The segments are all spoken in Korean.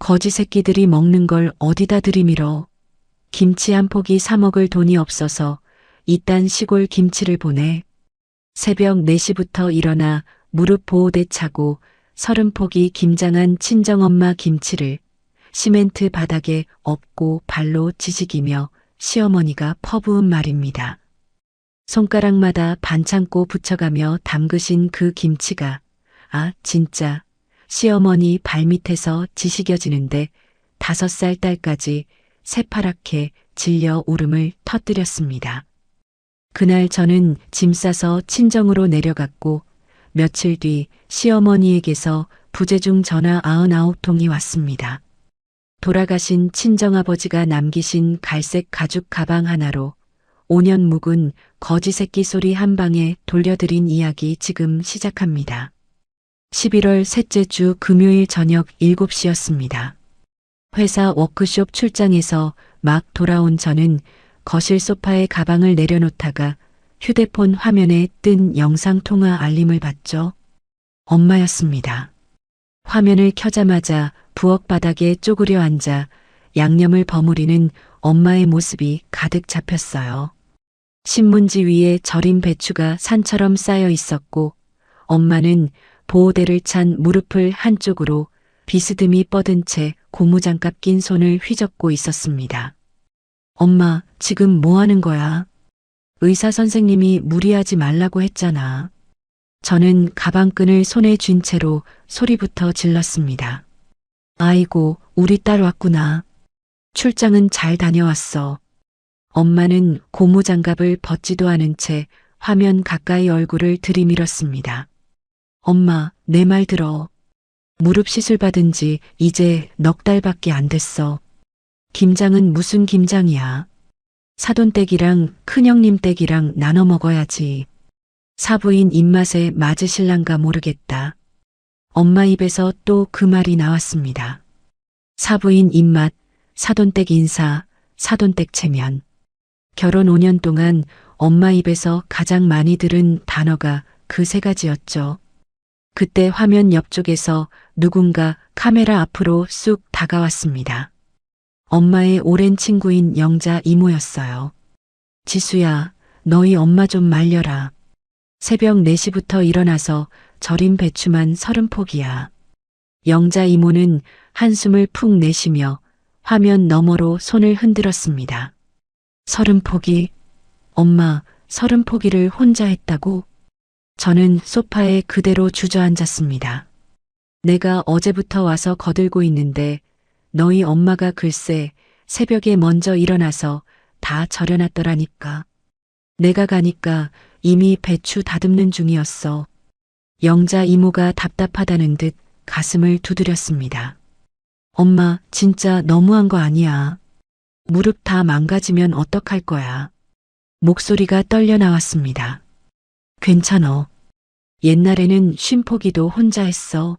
거지 새끼들이 먹는 걸 어디다 들이밀어. 김치 한 포기 사 먹을 돈이 없어서 이딴 시골 김치를 보내. 새벽 4시부터 일어나 무릎 보호대 차고 30포기 김장한 친정엄마 김치를 시멘트 바닥에 엎고 발로 지지기며 시어머니가 퍼부은 말입니다. 손가락마다 반창고 붙여가며 담그신 그 김치가 진짜 시어머니 발밑에서 지식여지는데 5살 딸까지 새파랗게 질려 울음을 터뜨렸습니다. 그날 저는 짐 싸서 친정으로 내려갔고 며칠 뒤 시어머니에게서 부재중 전화 99통이 왔습니다. 돌아가신 친정아버지가 남기신 갈색 가죽 가방 하나로 5년 묵은 거지 새끼 소리 한 방에 돌려드린 이야기 지금 시작합니다. 11월 셋째 주 금요일 저녁 7시였습니다. 회사 워크숍 출장에서 막 돌아온 저는 거실 소파에 가방을 내려놓다가 휴대폰 화면에 뜬 영상통화 알림을 받죠. 엄마였습니다. 화면을 켜자마자 부엌 바닥에 쪼그려 앉아 양념을 버무리는 엄마의 모습이 가득 잡혔어요. 신문지 위에 절인 배추가 산처럼 쌓여 있었고 엄마는 보호대를 찬 무릎을 한쪽으로 비스듬히 뻗은 채 고무장갑 낀 손을 휘젓고 있었습니다. 엄마, 지금 뭐 하는 거야? 의사 선생님이 무리하지 말라고 했잖아. 저는 가방끈을 손에 쥔 채로 소리부터 질렀습니다. 아이고, 우리 딸 왔구나. 출장은 잘 다녀왔어. 엄마는 고무장갑을 벗지도 않은 채 화면 가까이 얼굴을 들이밀었습니다. 엄마, 내 말 들어. 무릎 시술 받은 지 이제 넉 달밖에 안 됐어. 김장은 무슨 김장이야. 사돈댁이랑 큰형님 댁이랑 나눠 먹어야지. 사부인 입맛에 맞으실란가 모르겠다. 엄마 입에서 또 그 말이 나왔습니다. 사부인 입맛, 사돈댁 인사, 사돈댁 체면. 결혼 5년 동안 엄마 입에서 가장 많이 들은 단어가 그 3가지였죠. 그때 화면 옆쪽에서 누군가 카메라 앞으로 쑥 다가왔습니다. 엄마의 오랜 친구인 영자 이모였어요. 지수야, 너희 엄마 좀 말려라. 새벽 4시부터 일어나서 절인 배추만 30포기야. 영자 이모는 한숨을 푹 내쉬며 화면 너머로 손을 흔들었습니다. 30포기? 엄마, 30포기를 혼자 했다고? 저는 소파에 그대로 주저앉았습니다. 내가 어제부터 와서 거들고 있는데 너희 엄마가 글쎄 새벽에 먼저 일어나서 다 절여놨더라니까. 내가 가니까 이미 배추 다듬는 중이었어. 영자 이모가 답답하다는 듯 가슴을 두드렸습니다. 엄마, 진짜 너무한 거 아니야. 무릎 다 망가지면 어떡할 거야. 목소리가 떨려 나왔습니다. 괜찮어. 옛날에는 50포기도 혼자 했어.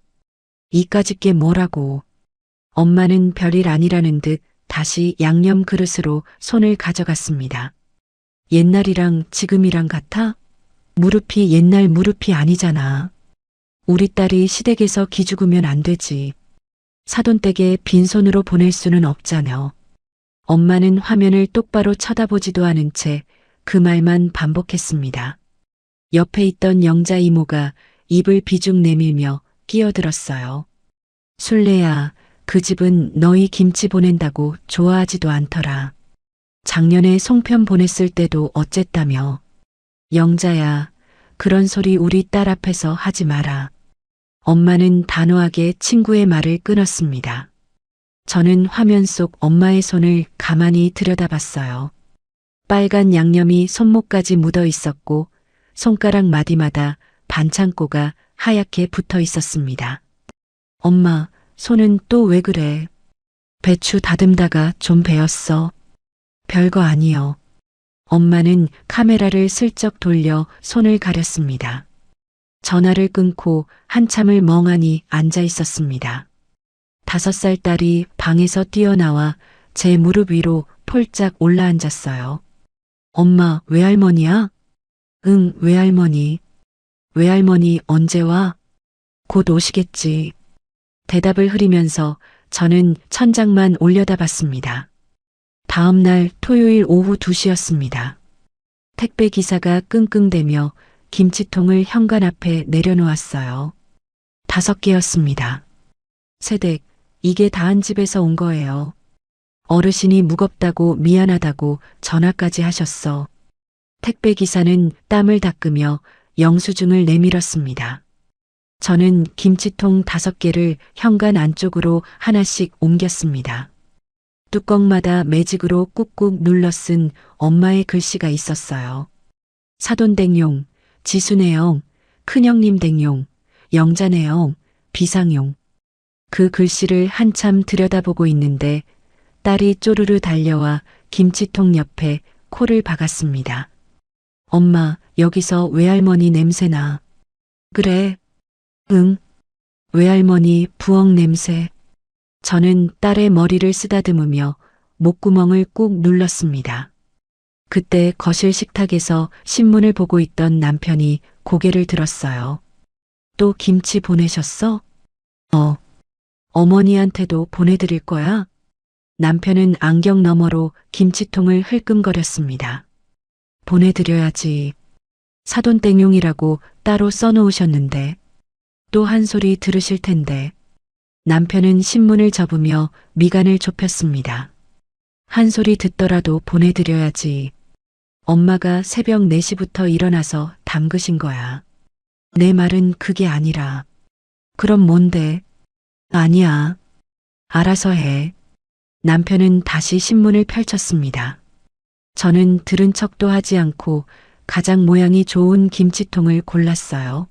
이까짓 게 뭐라고. 엄마는 별일 아니라는 듯 다시 양념 그릇으로 손을 가져갔습니다. 옛날이랑 지금이랑 같아? 무릎이 옛날 무릎이 아니잖아. 우리 딸이 시댁에서 기죽으면 안 되지. 사돈댁에 빈손으로 보낼 수는 없잖여. 엄마는 화면을 똑바로 쳐다보지도 않은 채 그 말만 반복했습니다. 옆에 있던 영자 이모가 입을 비죽 내밀며 끼어들었어요. 술래야, 그 집은 너희 김치 보낸다고 좋아하지도 않더라. 작년에 송편 보냈을 때도 어쨌다며. 영자야, 그런 소리 우리 딸 앞에서 하지 마라. 엄마는 단호하게 친구의 말을 끊었습니다. 저는 화면 속 엄마의 손을 가만히 들여다봤어요. 빨간 양념이 손목까지 묻어 있었고 손가락 마디마다 반창고가 하얗게 붙어 있었습니다. 엄마, 손은 또 왜 그래? 배추 다듬다가 좀 베었어. 별거 아니여. 엄마는 카메라를 슬쩍 돌려 손을 가렸습니다. 전화를 끊고 한참을 멍하니 앉아 있었습니다. 5살 딸이 방에서 뛰어나와 제 무릎 위로 폴짝 올라앉았어요. 엄마, 외할머니야? 응, 외할머니. 외할머니 언제 와? 곧 오시겠지. 대답을 흐리면서 저는 천장만 올려다봤습니다. 다음 날 토요일 오후 2시였습니다. 택배 기사가 끙끙대며 김치통을 현관 앞에 내려놓았어요. 5개였습니다. 세댁, 이게 다 한 집에서 온 거예요. 어르신이 무겁다고 미안하다고 전화까지 하셨어. 택배 기사는 땀을 닦으며 영수증을 내밀었습니다. 저는 김치통 5개를 현관 안쪽으로 하나씩 옮겼습니다. 뚜껑마다 매직으로 꾹꾹 눌러 쓴 엄마의 글씨가 있었어요. 사돈댁용, 지순애용, 큰형님 댁용, 영자네용, 비상용. 그 글씨를 한참 들여다보고 있는데 딸이 쪼르르 달려와 김치통 옆에 코를 박았습니다. 엄마, 여기서 외할머니 냄새나. 그래. 응. 외할머니 부엌 냄새. 저는 딸의 머리를 쓰다듬으며 목구멍을 꾹 눌렀습니다. 그때 거실 식탁에서 신문을 보고 있던 남편이 고개를 들었어요. 또 김치 보내셨어? 어머니한테도 보내드릴 거야? 남편은 안경 너머로 김치통을 흘끔거렸습니다. 보내드려야지. 사돈땡용이라고 따로 써놓으셨는데. 또 한 소리 들으실 텐데. 남편은 신문을 접으며 미간을 좁혔습니다. 한 소리 듣더라도 보내드려야지. 엄마가 새벽 4시부터 일어나서 담그신 거야. 내 말은 그게 아니라. 그럼 뭔데? 아니야. 알아서 해. 남편은 다시 신문을 펼쳤습니다. 저는 들은 척도 하지 않고 가장 모양이 좋은 김치통을 골랐어요.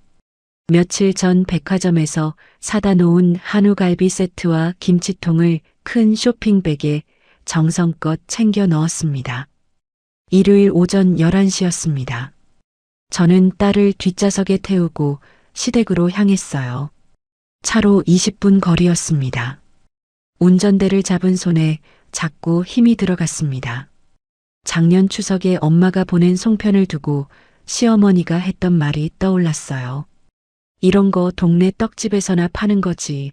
며칠 전 백화점에서 사다 놓은 한우갈비 세트와 김치통을 큰 쇼핑백에 정성껏 챙겨 넣었습니다. 일요일 오전 11시였습니다. 저는 딸을 뒷좌석에 태우고 시댁으로 향했어요. 차로 20분 거리였습니다. 운전대를 잡은 손에 자꾸 힘이 들어갔습니다. 작년 추석에 엄마가 보낸 송편을 두고 시어머니가 했던 말이 떠올랐어요. 이런 거 동네 떡집에서나 파는 거지.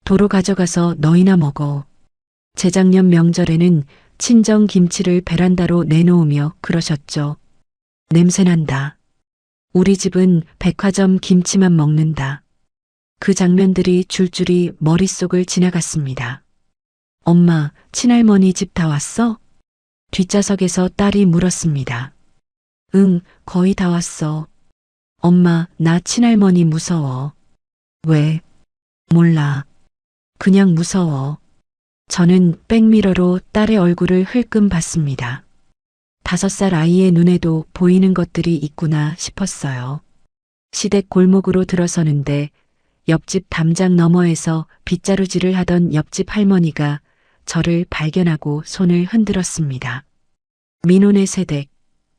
도로 가져가서 너희나 먹어. 재작년 명절에는 친정 김치를 베란다로 내놓으며 그러셨죠. 냄새난다. 우리 집은 백화점 김치만 먹는다. 그 장면들이 줄줄이 머릿속을 지나갔습니다. 엄마, 친할머니 집 다 왔어? 뒷좌석에서 딸이 물었습니다. 응, 거의 다 왔어. 엄마, 나 친할머니 무서워. 왜? 몰라. 그냥 무서워. 저는 백미러로 딸의 얼굴을 흘끔 봤습니다. 5살 아이의 눈에도 보이는 것들이 있구나 싶었어요. 시댁 골목으로 들어서는데 옆집 담장 너머에서 빗자루질을 하던 옆집 할머니가 저를 발견하고 손을 흔들었습니다. 민호네 세댁,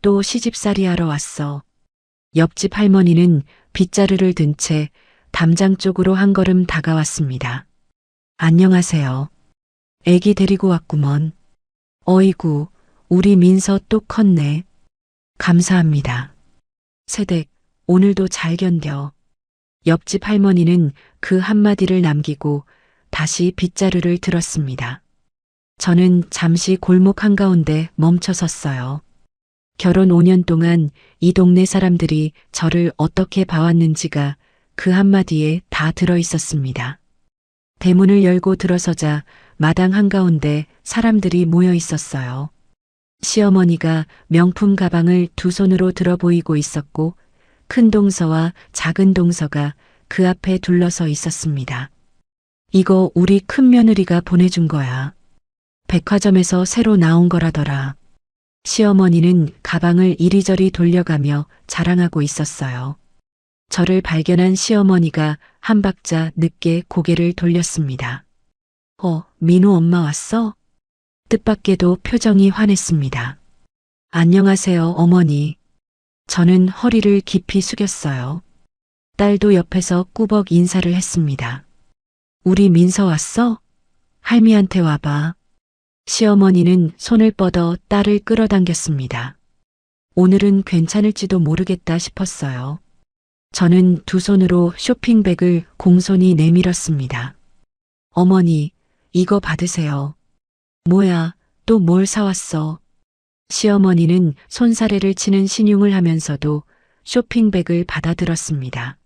또 시집살이 하러 왔어. 옆집 할머니는 빗자루를 든 채 담장 쪽으로 한 걸음 다가왔습니다. 안녕하세요. 애기 데리고 왔구먼. 어이구, 우리 민서 또 컸네. 감사합니다. 세댁, 오늘도 잘 견뎌. 옆집 할머니는 그 한마디를 남기고 다시 빗자루를 들었습니다. 저는 잠시 골목 한가운데 멈춰 섰어요. 결혼 5년 동안 이 동네 사람들이 저를 어떻게 봐왔는지가 그 한마디에 다 들어 있었습니다. 대문을 열고 들어서자 마당 한가운데 사람들이 모여 있었어요. 시어머니가 명품 가방을 두 손으로 들어 보이고 있었고 큰 동서와 작은 동서가 그 앞에 둘러서 있었습니다. 이거 우리 큰 며느리가 보내준 거야. 백화점에서 새로 나온 거라더라. 시어머니는 가방을 이리저리 돌려가며 자랑하고 있었어요. 저를 발견한 시어머니가 한 박자 늦게 고개를 돌렸습니다. 민호 엄마 왔어? 뜻밖에도 표정이 환했습니다. 안녕하세요, 어머니. 저는 허리를 깊이 숙였어요. 딸도 옆에서 꾸벅 인사를 했습니다. 우리 민서 왔어? 할미한테 와봐. 시어머니는 손을 뻗어 딸을 끌어당겼습니다. 오늘은 괜찮을지도 모르겠다 싶었어요. 저는 두 손으로 쇼핑백을 공손히 내밀었습니다. 어머니, 이거 받으세요. 뭐야, 또 뭘 사왔어? 시어머니는 손사래를 치는 신용을 하면서도 쇼핑백을 받아들었습니다.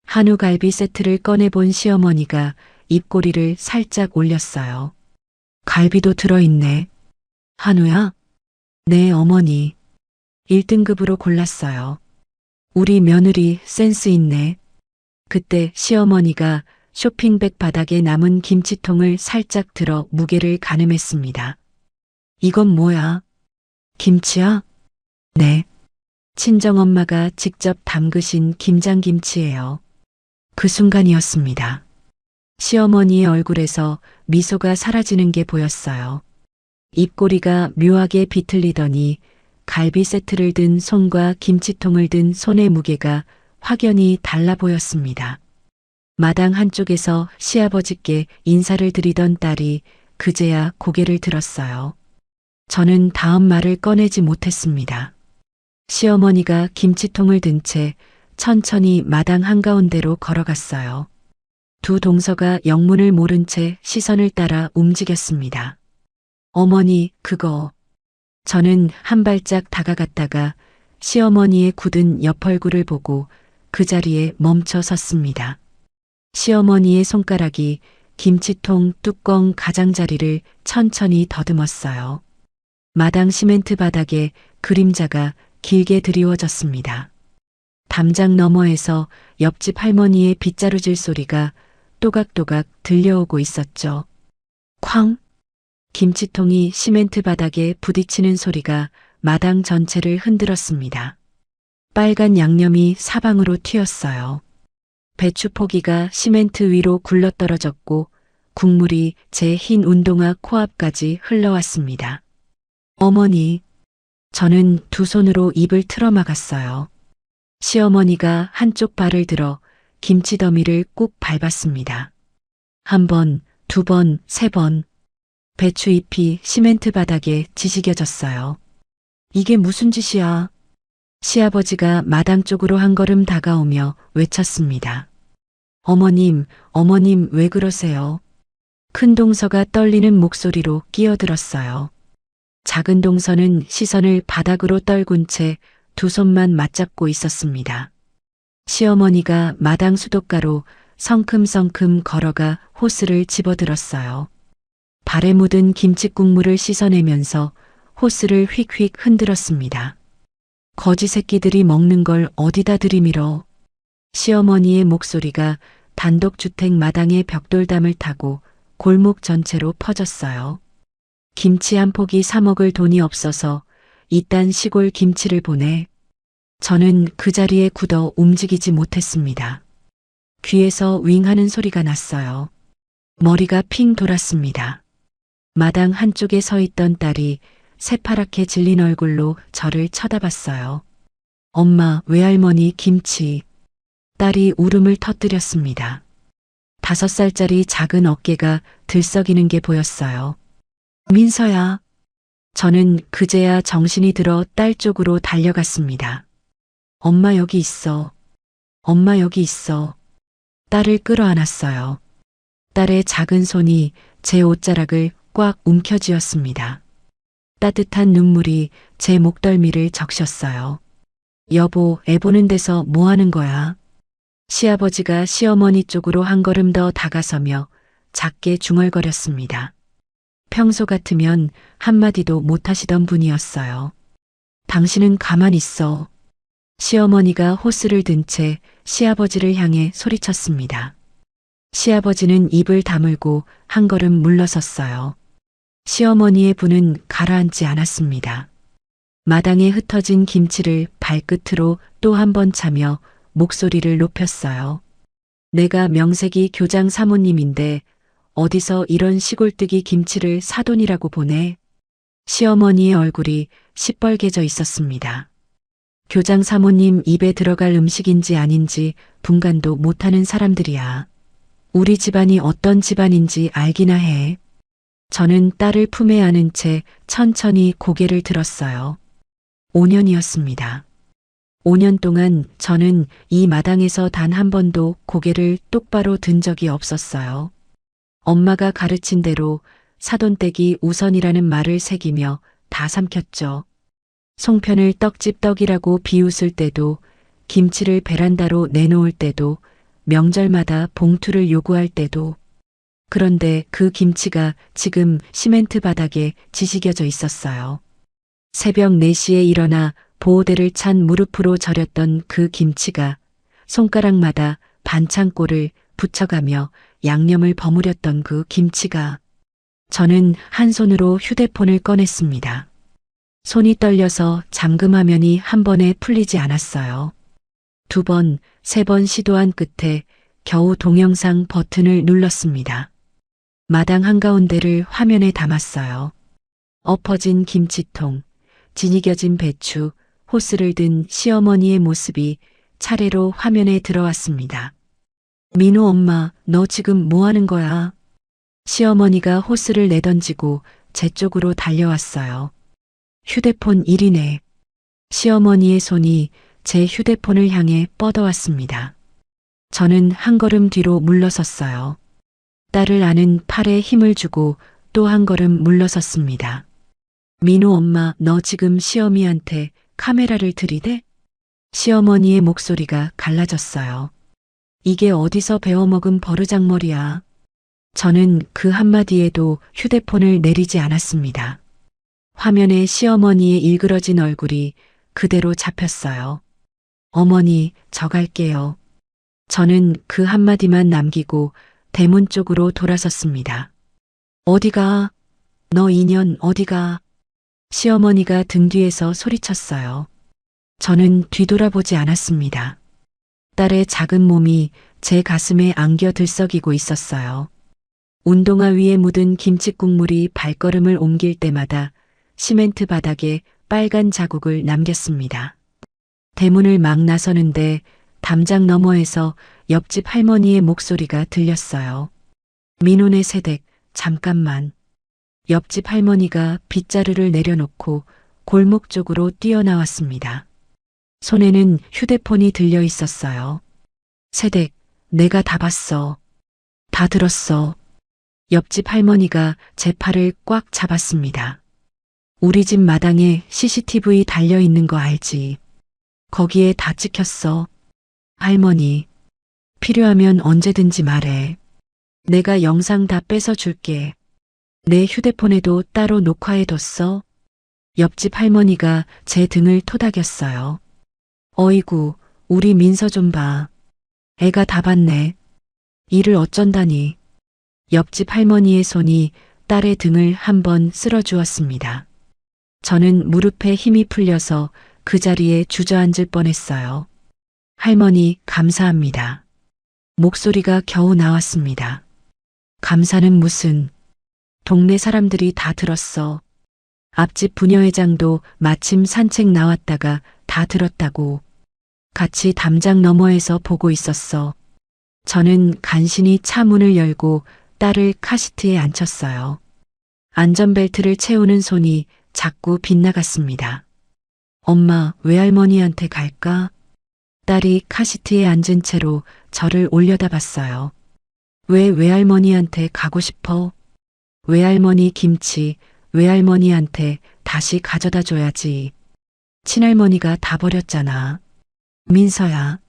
한우갈비 세트를 꺼내본 시어머니가 입꼬리를 살짝 올렸어요. 갈비도 들어있네. 한우야? 네, 어머니. 1등급으로 골랐어요. 우리 며느리 센스 있네. 그때 시어머니가 쇼핑백 바닥에 남은 김치통을 살짝 들어 무게를 가늠했습니다. 이건 뭐야? 김치야? 네. 친정엄마가 직접 담그신 김장김치예요. 그 순간이었습니다. 시어머니의 얼굴에서 미소가 사라지는 게 보였어요. 입꼬리가 묘하게 비틀리더니 갈비 세트를 든 손과 김치통을 든 손의 무게가 확연히 달라 보였습니다. 마당 한쪽에서 시아버지께 인사를 드리던 딸이 그제야 고개를 들었어요. 저는 다음 말을 꺼내지 못했습니다. 시어머니가 김치통을 든 채 천천히 마당 한가운데로 걸어갔어요. 두 동서가 영문을 모른 채 시선을 따라 움직였습니다. 어머니, 그거. 저는 한 발짝 다가갔다가 시어머니의 굳은 옆얼굴을 보고 그 자리에 멈춰 섰습니다. 시어머니의 손가락이 김치통 뚜껑 가장자리를 천천히 더듬었어요. 마당 시멘트 바닥에 그림자가 길게 드리워졌습니다. 담장 너머에서 옆집 할머니의 빗자루질 소리가 또각또각 들려오고 있었죠. 쾅! 김치통이 시멘트 바닥에 부딪히는 소리가 마당 전체를 흔들었습니다. 빨간 양념이 사방으로 튀었어요. 배추 포기가 시멘트 위로 굴러떨어졌고 국물이 제 흰 운동화 코앞까지 흘러왔습니다. 어머니, 저는 두 손으로 입을 틀어막았어요. 시어머니가 한쪽 발을 들어 김치 더미를 꾹 밟았습니다. 한 번, 두 번, 세 번. 배추 잎이 시멘트 바닥에 지지겨졌어요. 이게 무슨 짓이야? 시아버지가 마당 쪽으로 한 걸음 다가오며 외쳤습니다. 어머님, 어머님 왜 그러세요? 큰 동서가 떨리는 목소리로 끼어들었어요. 작은 동서는 시선을 바닥으로 떨군 채 두 손만 맞잡고 있었습니다. 시어머니가 마당 수도가로 성큼성큼 걸어가 호스를 집어들었어요. 발에 묻은 김치 국물을 씻어내면서 호스를 휙휙 흔들었습니다. 거지 새끼들이 먹는 걸 어디다 들이밀어. 시어머니의 목소리가 단독주택 마당의 벽돌담을 타고 골목 전체로 퍼졌어요. 김치 한 포기 사 먹을 돈이 없어서 이딴 시골 김치를 보내. 저는 그 자리에 굳어 움직이지 못했습니다. 귀에서 윙 하는 소리가 났어요. 머리가 핑 돌았습니다. 마당 한쪽에 서 있던 딸이 새파랗게 질린 얼굴로 저를 쳐다봤어요. 엄마, 외할머니 김치. 딸이 울음을 터뜨렸습니다. 5살짜리 작은 어깨가 들썩이는 게 보였어요. 민서야. 저는 그제야 정신이 들어 딸 쪽으로 달려갔습니다. 엄마 여기 있어. 엄마 여기 있어. 딸을 끌어안았어요. 딸의 작은 손이 제 옷자락을 꽉 움켜쥐었습니다. 따뜻한 눈물이 제 목덜미를 적셨어요. 여보, 애 보는 데서 뭐 하는 거야? 시아버지가 시어머니 쪽으로 한 걸음 더 다가서며 작게 중얼거렸습니다. 평소 같으면 한마디도 못하시던 분이었어요. 당신은 가만히 있어. 시어머니가 호스를 든 채 시아버지를 향해 소리쳤습니다. 시아버지는 입을 다물고 한 걸음 물러섰어요. 시어머니의 분은 가라앉지 않았습니다. 마당에 흩어진 김치를 발끝으로 또 한 번 차며 목소리를 높였어요. 내가 명색이 교장 사모님인데 어디서 이런 시골뜨기 김치를 사돈이라고 보내? 시어머니의 얼굴이 시뻘개져 있었습니다. 교장 사모님 입에 들어갈 음식인지 아닌지 분간도 못하는 사람들이야. 우리 집안이 어떤 집안인지 알기나 해. 저는 딸을 품에 안은 채 천천히 고개를 들었어요. 5년이었습니다. 5년 동안 저는 이 마당에서 단 한 번도 고개를 똑바로 든 적이 없었어요. 엄마가 가르친 대로 사돈댁이 우선이라는 말을 새기며 다 삼켰죠. 송편을 떡집 떡이라고 비웃을 때도, 김치를 베란다로 내놓을 때도, 명절마다 봉투를 요구할 때도. 그런데 그 김치가 지금 시멘트 바닥에 지시겨져 있었어요. 새벽 4시에 일어나 보호대를 찬 무릎으로 절였던 그 김치가 손가락마다 반창고를 붙여가며 양념을 버무렸던 그 김치가. 저는 한 손으로 휴대폰을 꺼냈습니다. 손이 떨려서 잠금화면이 한 번에 풀리지 않았어요. 2번, 3번 시도한 끝에 겨우 동영상 버튼을 눌렀습니다. 마당 한가운데를 화면에 담았어요. 엎어진 김치통, 지니겨진 배추, 호스를 든 시어머니의 모습이 차례로 화면에 들어왔습니다. 민우 엄마, 너 지금 뭐 하는 거야? 시어머니가 호스를 내던지고 제 쪽으로 달려왔어요. 휴대폰 1이네. 시어머니의 손이 제 휴대폰을 향해 뻗어왔습니다. 저는 한 걸음 뒤로 물러섰어요. 딸을 안은 팔에 힘을 주고 또 한 걸음 물러섰습니다. 민우 엄마, 너 지금 시어미한테 카메라를 들이대? 시어머니의 목소리가 갈라졌어요. 이게 어디서 배워먹은 버르장머리야. 저는 그 한마디에도 휴대폰을 내리지 않았습니다. 화면에 시어머니의 일그러진 얼굴이 그대로 잡혔어요. 어머니, 저 갈게요. 저는 그 한마디만 남기고 대문 쪽으로 돌아섰습니다. 어디가? 너 인연 어디가? 시어머니가 등 뒤에서 소리쳤어요. 저는 뒤돌아보지 않았습니다. 딸의 작은 몸이 제 가슴에 안겨 들썩이고 있었어요. 운동화 위에 묻은 김칫국물이 발걸음을 옮길 때마다 시멘트 바닥에 빨간 자국을 남겼습니다. 대문을 막 나서는데 담장 너머에서 옆집 할머니의 목소리가 들렸어요. 민호네 새댁, 잠깐만. 옆집 할머니가 빗자루를 내려놓고 골목 쪽으로 뛰어나왔습니다. 손에는 휴대폰이 들려 있었어요. 새댁, 내가 다 봤어. 다 들었어. 옆집 할머니가 제 팔을 꽉 잡았습니다. 우리 집 마당에 CCTV 달려 있는 거 알지? 거기에 다 찍혔어. 할머니, 필요하면 언제든지 말해. 내가 영상 다 뺏어 줄게. 내 휴대폰에도 따로 녹화해뒀어. 옆집 할머니가 제 등을 토닥였어요. 어이구, 우리 민서 좀 봐. 애가 다 봤네. 이를 어쩐다니. 옆집 할머니의 손이 딸의 등을 한번 쓸어주었습니다. 저는 무릎에 힘이 풀려서 그 자리에 주저앉을 뻔했어요. 할머니, 감사합니다. 목소리가 겨우 나왔습니다. 감사는 무슨. 동네 사람들이 다 들었어. 앞집 부녀회장도 마침 산책 나왔다가 다 들었다고. 같이 담장 너머에서 보고 있었어. 저는 간신히 차 문을 열고 딸을 카시트에 앉혔어요. 안전벨트를 채우는 손이 자꾸 빗나갔습니다. 엄마, 외할머니한테 갈까? 딸이 카시트에 앉은 채로 저를 올려다봤어요. 왜 외할머니한테 가고 싶어? 외할머니 김치, 외할머니한테 다시 가져다 줘야지. 친할머니가 다 버렸잖아. 민서야,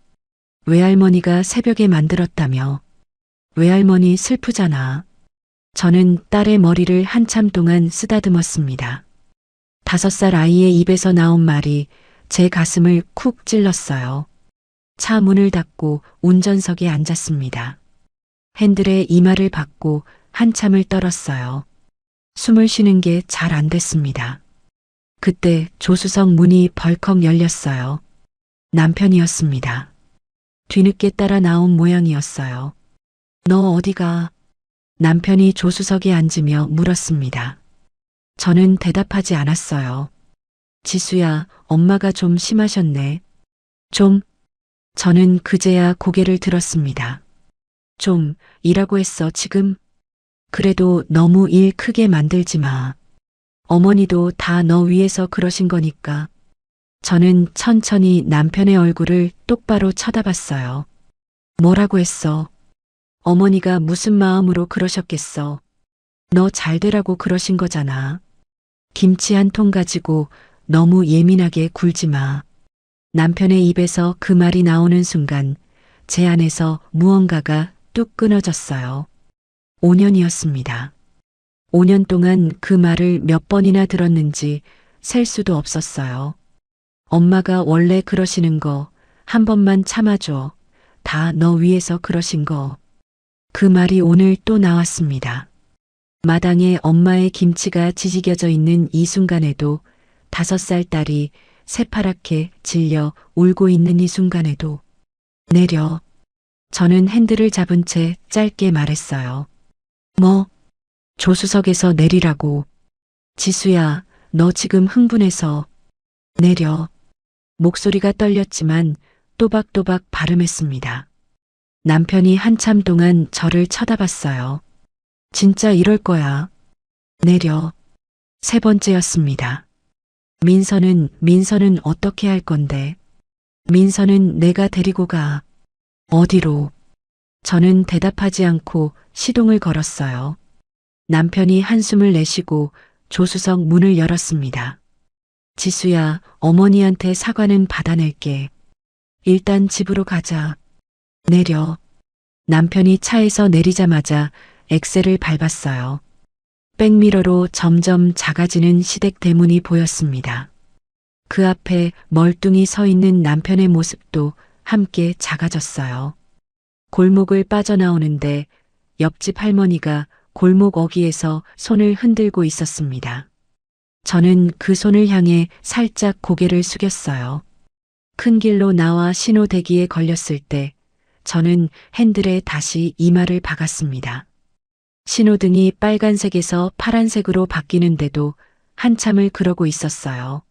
외할머니가 새벽에 만들었다며. 외할머니 슬프잖아. 저는 딸의 머리를 한참 동안 쓰다듬었습니다. 5살 아이의 입에서 나온 말이 제 가슴을 쿡 찔렀어요. 차 문을 닫고 운전석에 앉았습니다. 핸들에 이마를 박고 한참을 떨었어요. 숨을 쉬는 게 잘 안 됐습니다. 그때 조수석 문이 벌컥 열렸어요. 남편이었습니다. 뒤늦게 따라 나온 모양이었어요. 너 어디가? 남편이 조수석에 앉으며 물었습니다. 저는 대답하지 않았어요. 지수야, 엄마가 좀 심하셨네. 좀? 저는 그제야 고개를 들었습니다. 좀, 이라고 했어, 지금? 그래도 너무 일 크게 만들지 마. 어머니도 다 너 위해서 그러신 거니까. 저는 천천히 남편의 얼굴을 똑바로 쳐다봤어요. 뭐라고 했어? 어머니가 무슨 마음으로 그러셨겠어. 너 잘 되라고 그러신 거잖아. 김치 한 통 가지고 너무 예민하게 굴지 마. 남편의 입에서 그 말이 나오는 순간 제 안에서 무언가가 뚝 끊어졌어요. 5년이었습니다. 5년 동안 그 말을 몇 번이나 들었는지 셀 수도 없었어요. 엄마가 원래 그러시는 거 한 번만 참아줘. 다 너 위해서 그러신 거. 그 말이 오늘 또 나왔습니다. 마당에 엄마의 김치가 지지겨져 있는 이 순간에도 5살 딸이 새파랗게 질려 울고 있는 이 순간에도 내려. 저는 핸들을 잡은 채 짧게 말했어요. 뭐? 조수석에서 내리라고. 지수야, 너 지금 흥분해서 내려. 목소리가 떨렸지만 또박또박 발음했습니다. 남편이 한참 동안 저를 쳐다봤어요. 진짜 이럴 거야. 내려. 3번째였습니다. 민서는 어떻게 할 건데? 민서는 내가 데리고 가. 어디로? 저는 대답하지 않고 시동을 걸었어요. 남편이 한숨을 내쉬고 조수석 문을 열었습니다. 지수야, 어머니한테 사과는 받아낼게. 일단 집으로 가자. 내려. 남편이 차에서 내리자마자 엑셀을 밟았어요. 백미러로 점점 작아지는 시댁 대문이 보였습니다. 그 앞에 멀뚱히 서 있는 남편의 모습도 함께 작아졌어요. 골목을 빠져나오는데 옆집 할머니가 골목 어귀에서 손을 흔들고 있었습니다. 저는 그 손을 향해 살짝 고개를 숙였어요. 큰 길로 나와 신호대기에 걸렸을 때 저는 핸들에 다시 이마를 박았습니다. 신호등이 빨간색에서 파란색으로 바뀌는데도 한참을 그러고 있었어요.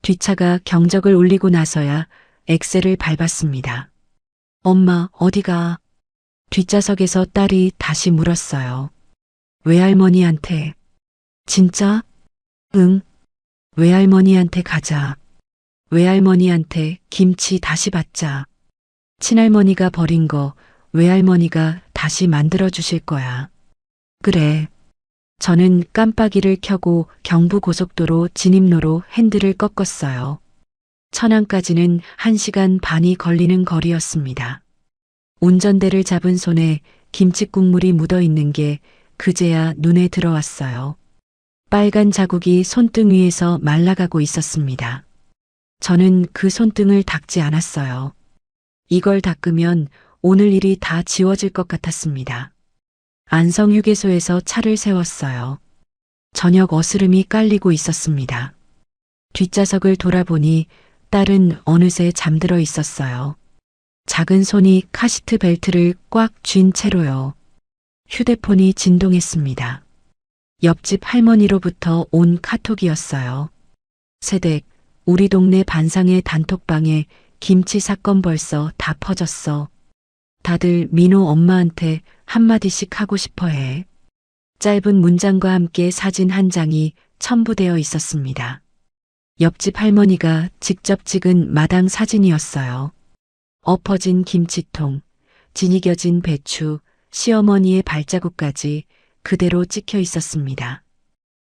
뒷차가 경적을 울리고 나서야 엑셀을 밟았습니다. 엄마, 어디가? 뒷좌석에서 딸이 다시 물었어요. 외할머니한테. 진짜? 응. 외할머니한테 가자. 외할머니한테 김치 다시 받자. 친할머니가 버린 거 외할머니가 다시 만들어 주실 거야. 그래. 저는 깜빡이를 켜고 경부고속도로 진입로로 핸들을 꺾었어요. 천안까지는 1시간 반이 걸리는 거리였습니다. 운전대를 잡은 손에 김칫국물이 묻어 있는 게 그제야 눈에 들어왔어요. 빨간 자국이 손등 위에서 말라가고 있었습니다. 저는 그 손등을 닦지 않았어요. 이걸 닦으면 오늘 일이 다 지워질 것 같았습니다. 안성휴게소에서 차를 세웠어요. 저녁 어스름이 깔리고 있었습니다. 뒷좌석을 돌아보니 딸은 어느새 잠들어 있었어요. 작은 손이 카시트 벨트를 꽉 쥔 채로요. 휴대폰이 진동했습니다. 옆집 할머니로부터 온 카톡이었어요. 세댁, 우리 동네 반상의 단톡방에 김치 사건 벌써 다 퍼졌어. 다들 민호 엄마한테 한마디씩 하고 싶어 해. 짧은 문장과 함께 사진 한 장이 첨부되어 있었습니다. 옆집 할머니가 직접 찍은 마당 사진이었어요. 엎어진 김치통, 지니겨진 배추, 시어머니의 발자국까지 그대로 찍혀 있었습니다.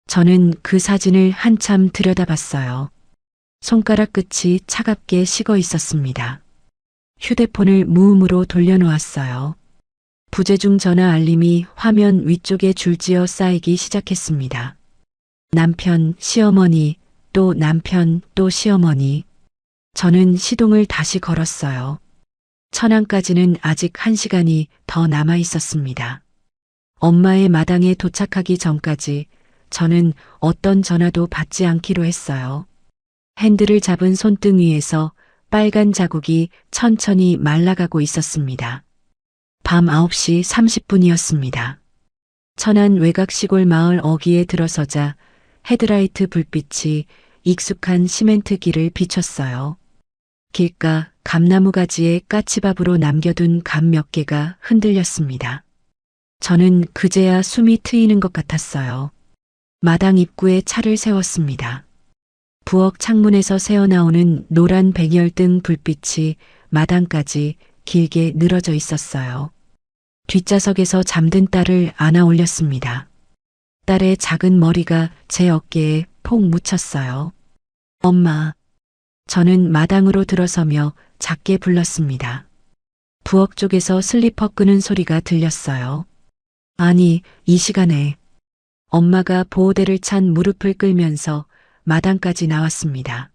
저는 그 사진을 한참 들여다봤어요. 손가락 끝이 차갑게 식어 있었습니다. 휴대폰을 무음으로 돌려놓았어요. 부재중 전화 알림이 화면 위쪽에 줄지어 쌓이기 시작했습니다. 남편, 시어머니, 또 남편, 또 시어머니. 저는 시동을 다시 걸었어요. 천안까지는 아직 1시간이 더 남아 있었습니다. 엄마의 마당에 도착하기 전까지 저는 어떤 전화도 받지 않기로 했어요. 핸들을 잡은 손등 위에서 빨간 자국이 천천히 말라가고 있었습니다. 밤 9시 30분이었습니다. 천안 외곽 시골 마을 어귀에 들어서자 헤드라이트 불빛이 익숙한 시멘트 길을 비췄어요. 길가 감나무 가지에 까치밥으로 남겨둔 감 몇 개가 흔들렸습니다. 저는 그제야 숨이 트이는 것 같았어요. 마당 입구에 차를 세웠습니다. 부엌 창문에서 새어나오는 노란 백열등 불빛이 마당까지 길게 늘어져 있었어요. 뒷좌석에서 잠든 딸을 안아 올렸습니다. 딸의 작은 머리가 제 어깨에 폭 묻혔어요. 엄마. 저는 마당으로 들어서며 작게 불렀습니다. 부엌 쪽에서 슬리퍼 끄는 소리가 들렸어요. 아니, 이 시간에. 엄마가 보호대를 찬 무릎을 끌면서 마당까지 나왔습니다.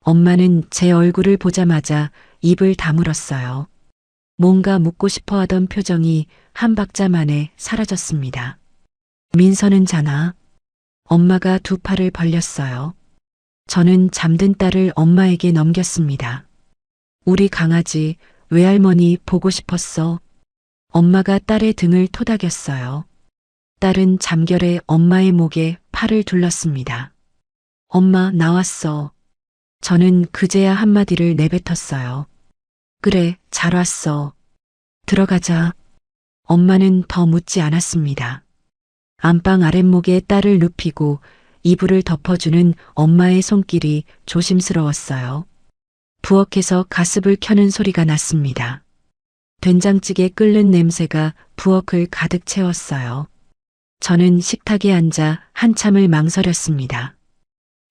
엄마는 제 얼굴을 보자마자 입을 다물었어요. 뭔가 묻고 싶어 하던 표정이 한 박자 만에 사라졌습니다. 민서는 자나? 엄마가 두 팔을 벌렸어요. 저는 잠든 딸을 엄마에게 넘겼습니다. 우리 강아지, 외할머니 보고 싶었어. 엄마가 딸의 등을 토닥였어요. 딸은 잠결에 엄마의 목에 팔을 둘렀습니다. 엄마, 나왔어. 저는 그제야 한마디를 내뱉었어요. 그래, 잘 왔어. 들어가자. 엄마는 더 묻지 않았습니다. 안방 아랫목에 딸을 눕히고 이불을 덮어주는 엄마의 손길이 조심스러웠어요. 부엌에서 가습을 켜는 소리가 났습니다. 된장찌개 끓는 냄새가 부엌을 가득 채웠어요. 저는 식탁에 앉아 한참을 망설였습니다.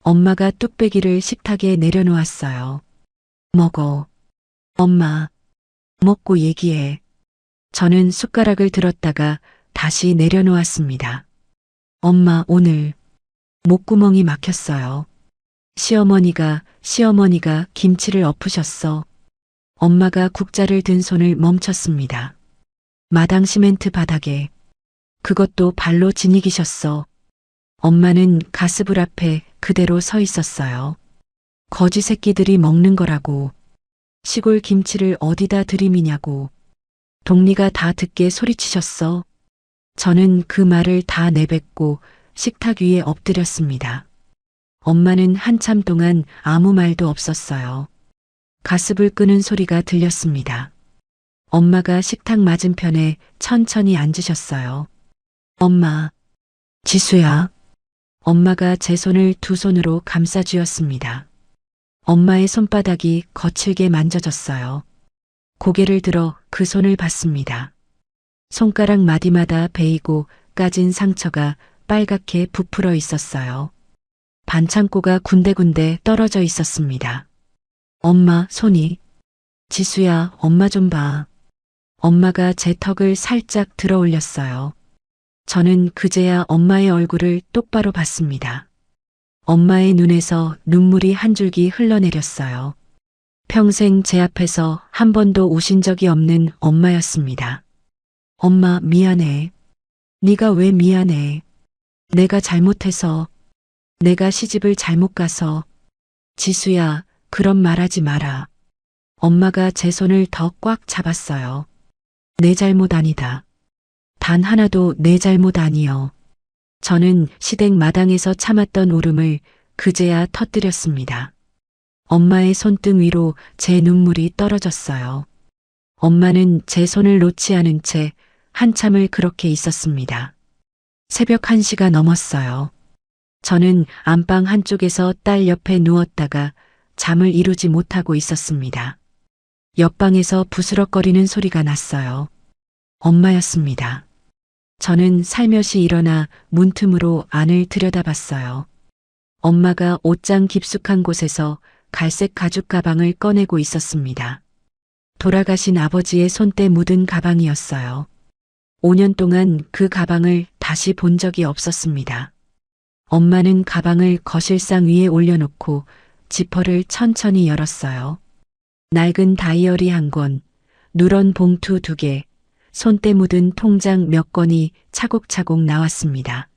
엄마가 뚝배기를 식탁에 내려놓았어요. 먹어. 엄마. 먹고 얘기해. 저는 숟가락을 들었다가 다시 내려놓았습니다. 엄마, 오늘 목구멍이 막혔어요. 시어머니가 김치를 엎으셨어. 엄마가 국자를 든 손을 멈췄습니다. 마당 시멘트 바닥에. 그것도 발로 지니기셨어. 엄마는 가스불 앞에 그대로 서 있었어요. 거지 새끼들이 먹는 거라고. 시골 김치를 어디다 들이미냐고. 동리가 다 듣게 소리치셨어. 저는 그 말을 다 내뱉고 식탁 위에 엎드렸습니다. 엄마는 한참 동안 아무 말도 없었어요. 가습을 끄는 소리가 들렸습니다. 엄마가 식탁 맞은편에 천천히 앉으셨어요. 엄마. 지수야. 엄마가 제 손을 두 손으로 감싸쥐었습니다. 엄마의 손바닥이 거칠게 만져졌어요. 고개를 들어 그 손을 봤습니다. 손가락 마디마다 베이고 까진 상처가 빨갛게 부풀어 있었어요. 반창고가 군데군데 떨어져 있었습니다. 엄마 손이. 지수야, 엄마 좀 봐. 엄마가 제 턱을 살짝 들어 올렸어요. 저는 그제야 엄마의 얼굴을 똑바로 봤습니다. 엄마의 눈에서 눈물이 한 줄기 흘러내렸어요. 평생 제 앞에서 한 번도 우신 적이 없는 엄마였습니다. 엄마, 미안해. 네가 왜 미안해? 내가 잘못해서. 내가 시집을 잘못 가서. 지수야, 그런 말하지 마라. 엄마가 제 손을 더 꽉 잡았어요. 내 잘못 아니다. 단 하나도 내 잘못 아니여. 저는 시댁 마당에서 참았던 울음을 그제야 터뜨렸습니다. 엄마의 손등 위로 제 눈물이 떨어졌어요. 엄마는 제 손을 놓지 않은 채 한참을 그렇게 있었습니다. 새벽 1시가 넘었어요. 저는 안방 한쪽에서 딸 옆에 누웠다가 잠을 이루지 못하고 있었습니다. 옆방에서 부스럭거리는 소리가 났어요. 엄마였습니다. 저는 살며시 일어나 문틈으로 안을 들여다봤어요. 엄마가 옷장 깊숙한 곳에서 갈색 가죽 가방을 꺼내고 있었습니다. 돌아가신 아버지의 손때 묻은 가방이었어요. 5년 동안 그 가방을 다시 본 적이 없었습니다. 엄마는 가방을 거실상 위에 올려놓고 지퍼를 천천히 열었어요. 낡은 다이어리 한 권, 누런 봉투 2개, 손때 묻은 통장 몇 건이 차곡차곡 나왔습니다.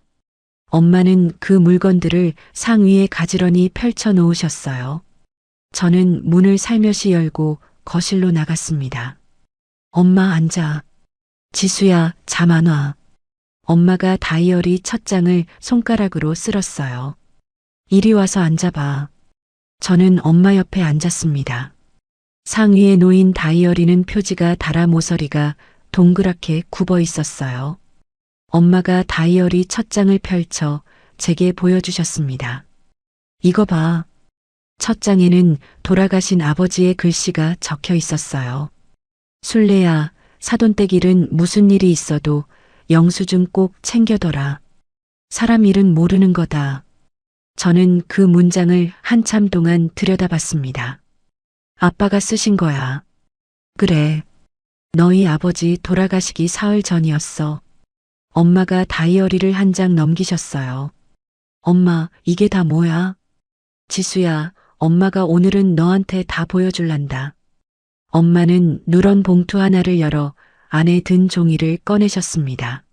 엄마는 그 물건들을 상 위에 가지런히 펼쳐 놓으셨어요. 저는 문을 살며시 열고 거실로 나갔습니다. 엄마 앉아. 지수야, 잠 안 와. 엄마가 다이어리 첫 장을 손가락으로 쓸었어요. 이리 와서 앉아봐. 저는 엄마 옆에 앉았습니다. 상 위에 놓인 다이어리는 표지가 달아 모서리가 동그랗게 굽어 있었어요. 엄마가 다이어리 첫 장을 펼쳐 제게 보여주셨습니다. 이거 봐. 첫 장에는 돌아가신 아버지의 글씨가 적혀 있었어요. 순례야, 사돈댁 일은 무슨 일이 있어도 영수증 꼭 챙겨둬라. 사람 일은 모르는 거다. 저는 그 문장을 한참 동안 들여다봤습니다. 아빠가 쓰신 거야. 그래. 너희 아버지 돌아가시기 사흘 전이었어. 엄마가 다이어리를 한 장 넘기셨어요. 엄마, 이게 다 뭐야? 지수야, 엄마가 오늘은 너한테 다 보여줄란다. 엄마는 누런 봉투 하나를 열어 안에 든 종이를 꺼내셨습니다.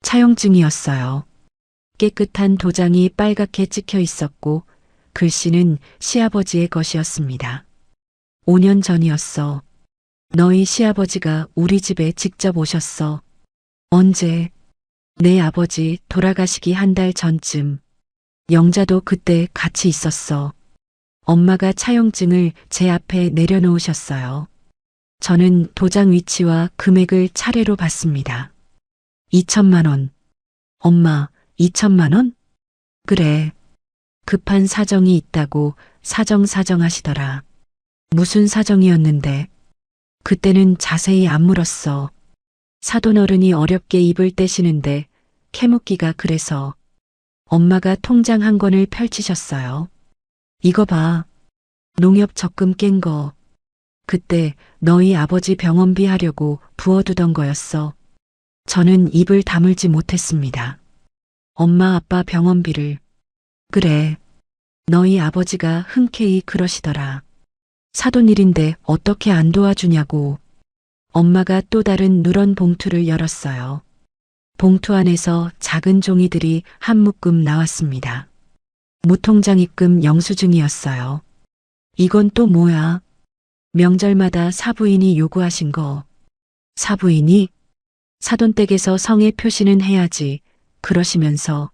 차용증이었어요. 깨끗한 도장이 빨갛게 찍혀 있었고 글씨는 시아버지의 것이었습니다. 5년 전이었어. 너희 시아버지가 우리 집에 직접 오셨어. 언제? 내 아버지 돌아가시기 한 달 전쯤. 영자도 그때 같이 있었어. 엄마가 차용증을 제 앞에 내려놓으셨어요. 저는 도장 위치와 금액을 차례로 봤습니다. 2천만 원. 엄마, 2천만 원? 그래. 급한 사정이 있다고 사정사정하시더라. 무슨 사정이었는데? 그때는 자세히 안 물었어. 사돈어른이 어렵게 입을 떼시는데 캐묻기가 그래서. 엄마가 통장 한 권을 펼치셨어요. 이거 봐. 농협 적금 깬 거. 그때 너희 아버지 병원비 하려고 부어두던 거였어. 저는 입을 다물지 못했습니다. 엄마 아빠 병원비를. 그래. 너희 아버지가 흔쾌히 그러시더라. 사돈일인데 어떻게 안 도와주냐고. 엄마가 또 다른 누런 봉투를 열었어요. 봉투 안에서 작은 종이들이 한 묶음 나왔습니다. 무통장 입금 영수증이었어요. 이건 또 뭐야? 명절마다 사부인이 요구하신 거. 사부인이? 사돈댁에서 성의 표시는 해야지. 그러시면서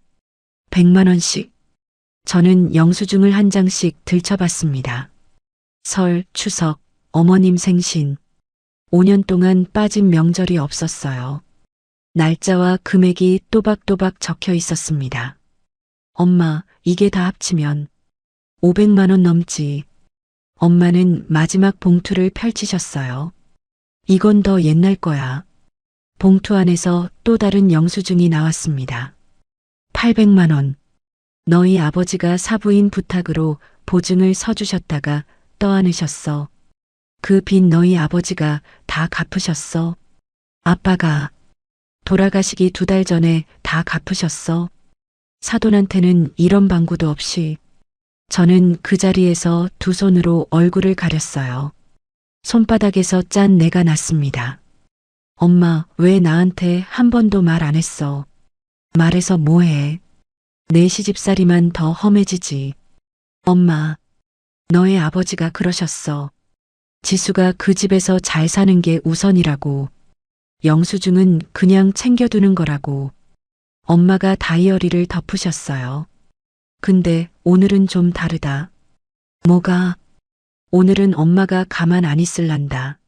100만 원씩. 저는 영수증을 한 장씩 들춰봤습니다. 설, 추석, 어머님 생신. 5년 동안 빠진 명절이 없었어요. 날짜와 금액이 또박또박 적혀 있었습니다. 엄마, 이게 다 합치면 500만 원 넘지. 엄마는 마지막 봉투를 펼치셨어요. 이건 더 옛날 거야. 봉투 안에서 또 다른 영수증이 나왔습니다. 800만 원. 너희 아버지가 사부인 부탁으로 보증을 서주셨다가 떠안으셨어. 그 빚 너희 아버지가 다 갚으셨어. 아빠가 돌아가시기 2달 전에 다 갚으셨어. 사돈한테는 이런 방구도 없이. 저는 그 자리에서 두 손으로 얼굴을 가렸어요. 손바닥에서 짠 내가 났습니다. 엄마, 왜 나한테 한 번도 말 안 했어? 말해서 뭐해? 내 시집살이만 더 험해지지. 엄마, 너의 아버지가 그러셨어. 지수가 그 집에서 잘 사는 게 우선이라고. 영수증은 그냥 챙겨두는 거라고. 엄마가 다이어리를 덮으셨어요. 근데 오늘은 좀 다르다. 뭐가? 오늘은 엄마가 가만 안 있을란다.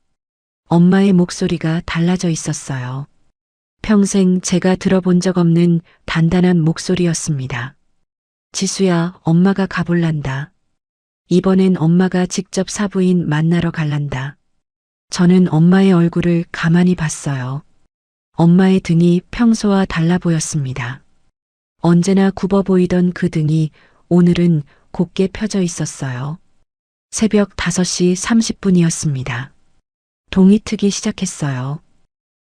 엄마의 목소리가 달라져 있었어요. 평생 제가 들어본 적 없는 단단한 목소리였습니다. 지수야, 엄마가 가볼란다. 이번엔 엄마가 직접 사부인 만나러 갈란다. 저는 엄마의 얼굴을 가만히 봤어요. 엄마의 등이 평소와 달라 보였습니다. 언제나 굽어 보이던 그 등이 오늘은 곧게 펴져 있었어요. 새벽 5시 30분이었습니다. 동이 트기 시작했어요.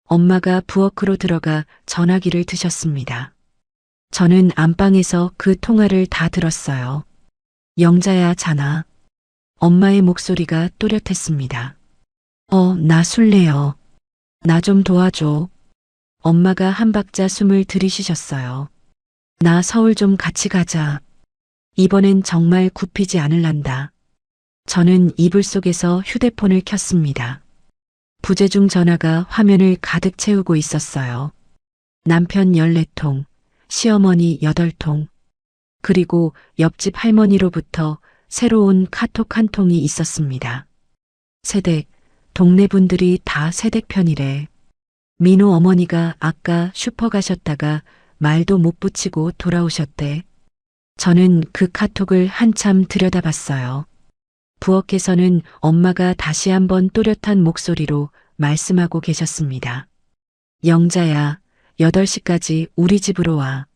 엄마가 부엌으로 들어가 전화기를 드셨습니다. 저는 안방에서 그 통화를 다 들었어요. 영자야, 자나. 엄마의 목소리가 또렷했습니다. 나 술래요. 나 좀 도와줘. 엄마가 한 박자 숨을 들이쉬셨어요. 나 서울 좀 같이 가자. 이번엔 정말 굽히지 않을란다. 저는 이불 속에서 휴대폰을 켰습니다. 부재중 전화가 화면을 가득 채우고 있었어요. 남편 14통, 시어머니 8통, 그리고 옆집 할머니로부터 새로운 카톡 한 통이 있었습니다. 새댁, 동네 분들이 다 새댁 편이래. 민호 어머니가 아까 슈퍼 가셨다가 말도 못 붙이고 돌아오셨대. 저는 그 카톡을 한참 들여다봤어요. 부엌에서는 엄마가 다시 한번 또렷한 목소리로 말씀하고 계셨습니다. 영자야, 8시까지 우리 집으로 와.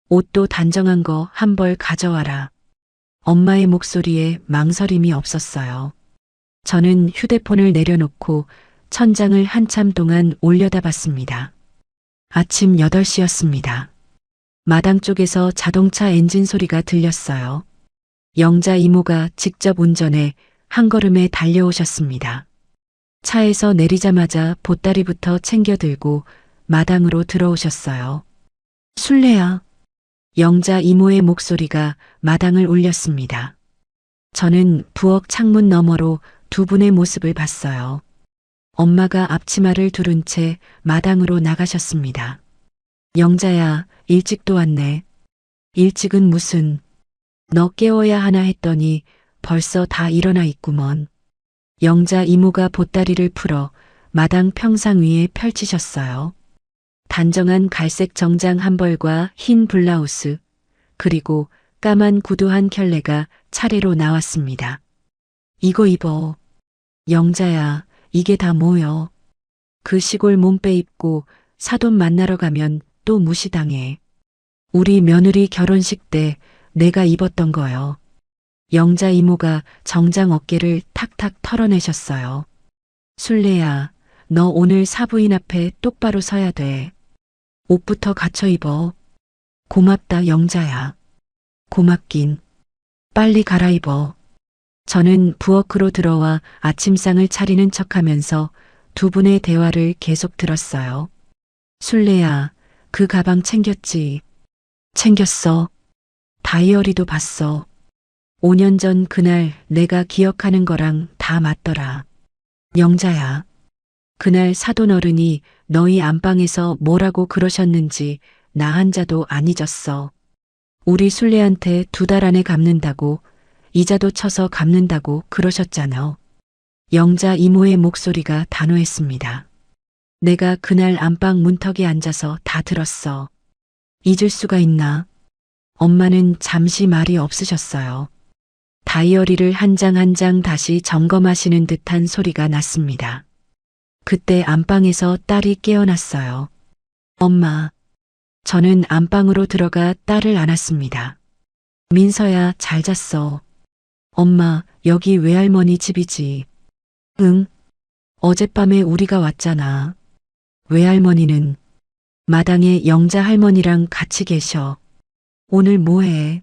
옷도 단정한 거 한 벌 가져와라. 엄마의 목소리에 망설임이 없었어요. 저는 휴대폰을 내려놓고 천장을 한참 동안 올려다봤습니다. 아침 8시였습니다. 마당 쪽에서 자동차 엔진 소리가 들렸어요. 영자 이모가 직접 운전해 한 걸음에 달려오셨습니다. 차에서 내리자마자 보따리부터 챙겨 들고 마당으로 들어오셨어요. 술래야. 영자 이모의 목소리가 마당을 울렸습니다. 저는 부엌 창문 너머로 두 분의 모습을 봤어요. 엄마가 앞치마를 두른 채 마당으로 나가셨습니다. 영자야, 일찍도 왔네. 일찍은 무슨, 너 깨워야 하나 했더니 벌써 다 일어나 있구먼. 영자 이모가 보따리를 풀어 마당 평상 위에 펼치셨어요. 단정한 갈색 정장 한 벌과 흰 블라우스, 그리고 까만 구두 한 켤레가 차례로 나왔습니다. 이거 입어. 영자야, 이게 다 뭐여? 그 시골 몸빼 입고 사돈 만나러 가면 또 무시당해. 우리 며느리 결혼식 때 내가 입었던 거요. 영자 이모가 정장 어깨를 탁탁 털어내셨어요. 술래야, 너 오늘 사부인 앞에 똑바로 서야 돼. 옷부터 갖춰 입어. 고맙다, 영자야. 고맙긴. 빨리 갈아입어. 저는 부엌으로 들어와 아침상을 차리는 척하면서 두 분의 대화를 계속 들었어요. 술래야, 그 가방 챙겼지? 챙겼어. 다이어리도 봤어. 5년 전 그날 내가 기억하는 거랑 다 맞더라. 영자야, 그날 사돈 어른이 너희 안방에서 뭐라고 그러셨는지 나 한자도 안 잊었어. 우리 술래한테 2달 안에 갚는다고, 이자도 쳐서 갚는다고 그러셨잖아. 영자 이모의 목소리가 단호했습니다. 내가 그날 안방 문턱에 앉아서 다 들었어. 잊을 수가 있나? 엄마는 잠시 말이 없으셨어요. 다이어리를 한 장 한 장 다시 점검하시는 듯한 소리가 났습니다. 그때 안방에서 딸이 깨어났어요. 엄마. 저는 안방으로 들어가 딸을 안았습니다. 민서야, 잘 잤어. 엄마, 여기 외할머니 집이지. 응. 어젯밤에 우리가 왔잖아. 외할머니는 마당에 영자 할머니랑 같이 계셔. 오늘 뭐해?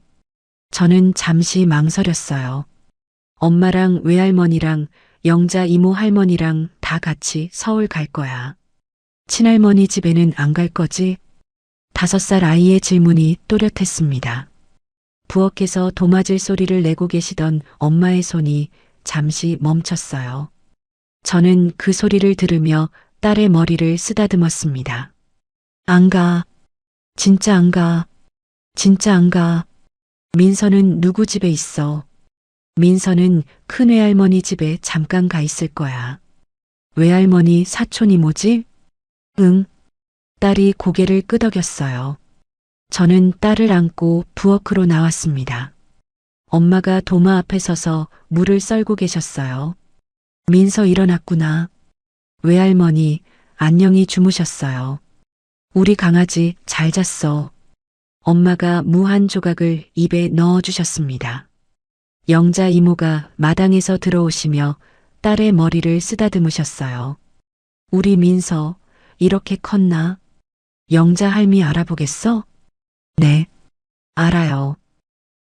저는 잠시 망설였어요. 엄마랑 외할머니랑 영자 이모 할머니랑 다 같이 서울 갈 거야. 친할머니 집에는 안 갈 거지? 5살 아이의 질문이 또렷했습니다. 부엌에서 도마질 소리를 내고 계시던 엄마의 손이 잠시 멈췄어요. 저는 그 소리를 들으며 딸의 머리를 쓰다듬었습니다. 안 가. 진짜 안 가. 진짜 안 가. 민서는 누구 집에 있어? 민서는 큰 외할머니 집에 잠깐 가 있을 거야. 외할머니 사촌이 뭐지? 응. 딸이 고개를 끄덕였어요. 저는 딸을 안고 부엌으로 나왔습니다. 엄마가 도마 앞에 서서 물을 썰고 계셨어요. 민서 일어났구나. 외할머니, 안녕히 주무셨어요. 우리 강아지 잘 잤어. 엄마가 무 한 조각을 입에 넣어주셨습니다. 영자 이모가 마당에서 들어오시며 딸의 머리를 쓰다듬으셨어요. 우리 민서, 이렇게 컸나? 영자 할미 알아보겠어? 네, 알아요.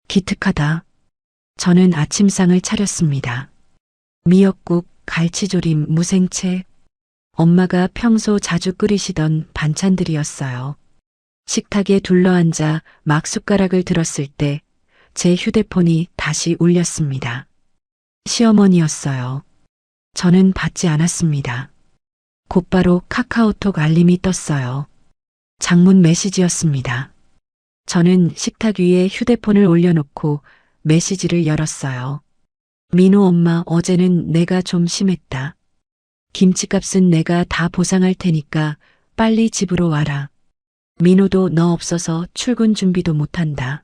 기특하다. 저는 아침상을 차렸습니다. 미역국, 갈치조림, 무생채. 엄마가 평소 자주 끓이시던 반찬들이었어요. 식탁에 둘러앉아 막 숟가락을 들었을 때 제 휴대폰이 다시 울렸습니다. 시어머니였어요. 저는 받지 않았습니다. 곧바로 카카오톡 알림이 떴어요. 장문 메시지였습니다. 저는 식탁 위에 휴대폰을 올려놓고 메시지를 열었어요. 민호 엄마, 어제는 내가 좀 심했다. 김치값은 내가 다 보상할 테니까 빨리 집으로 와라. 민호도 너 없어서 출근 준비도 못한다.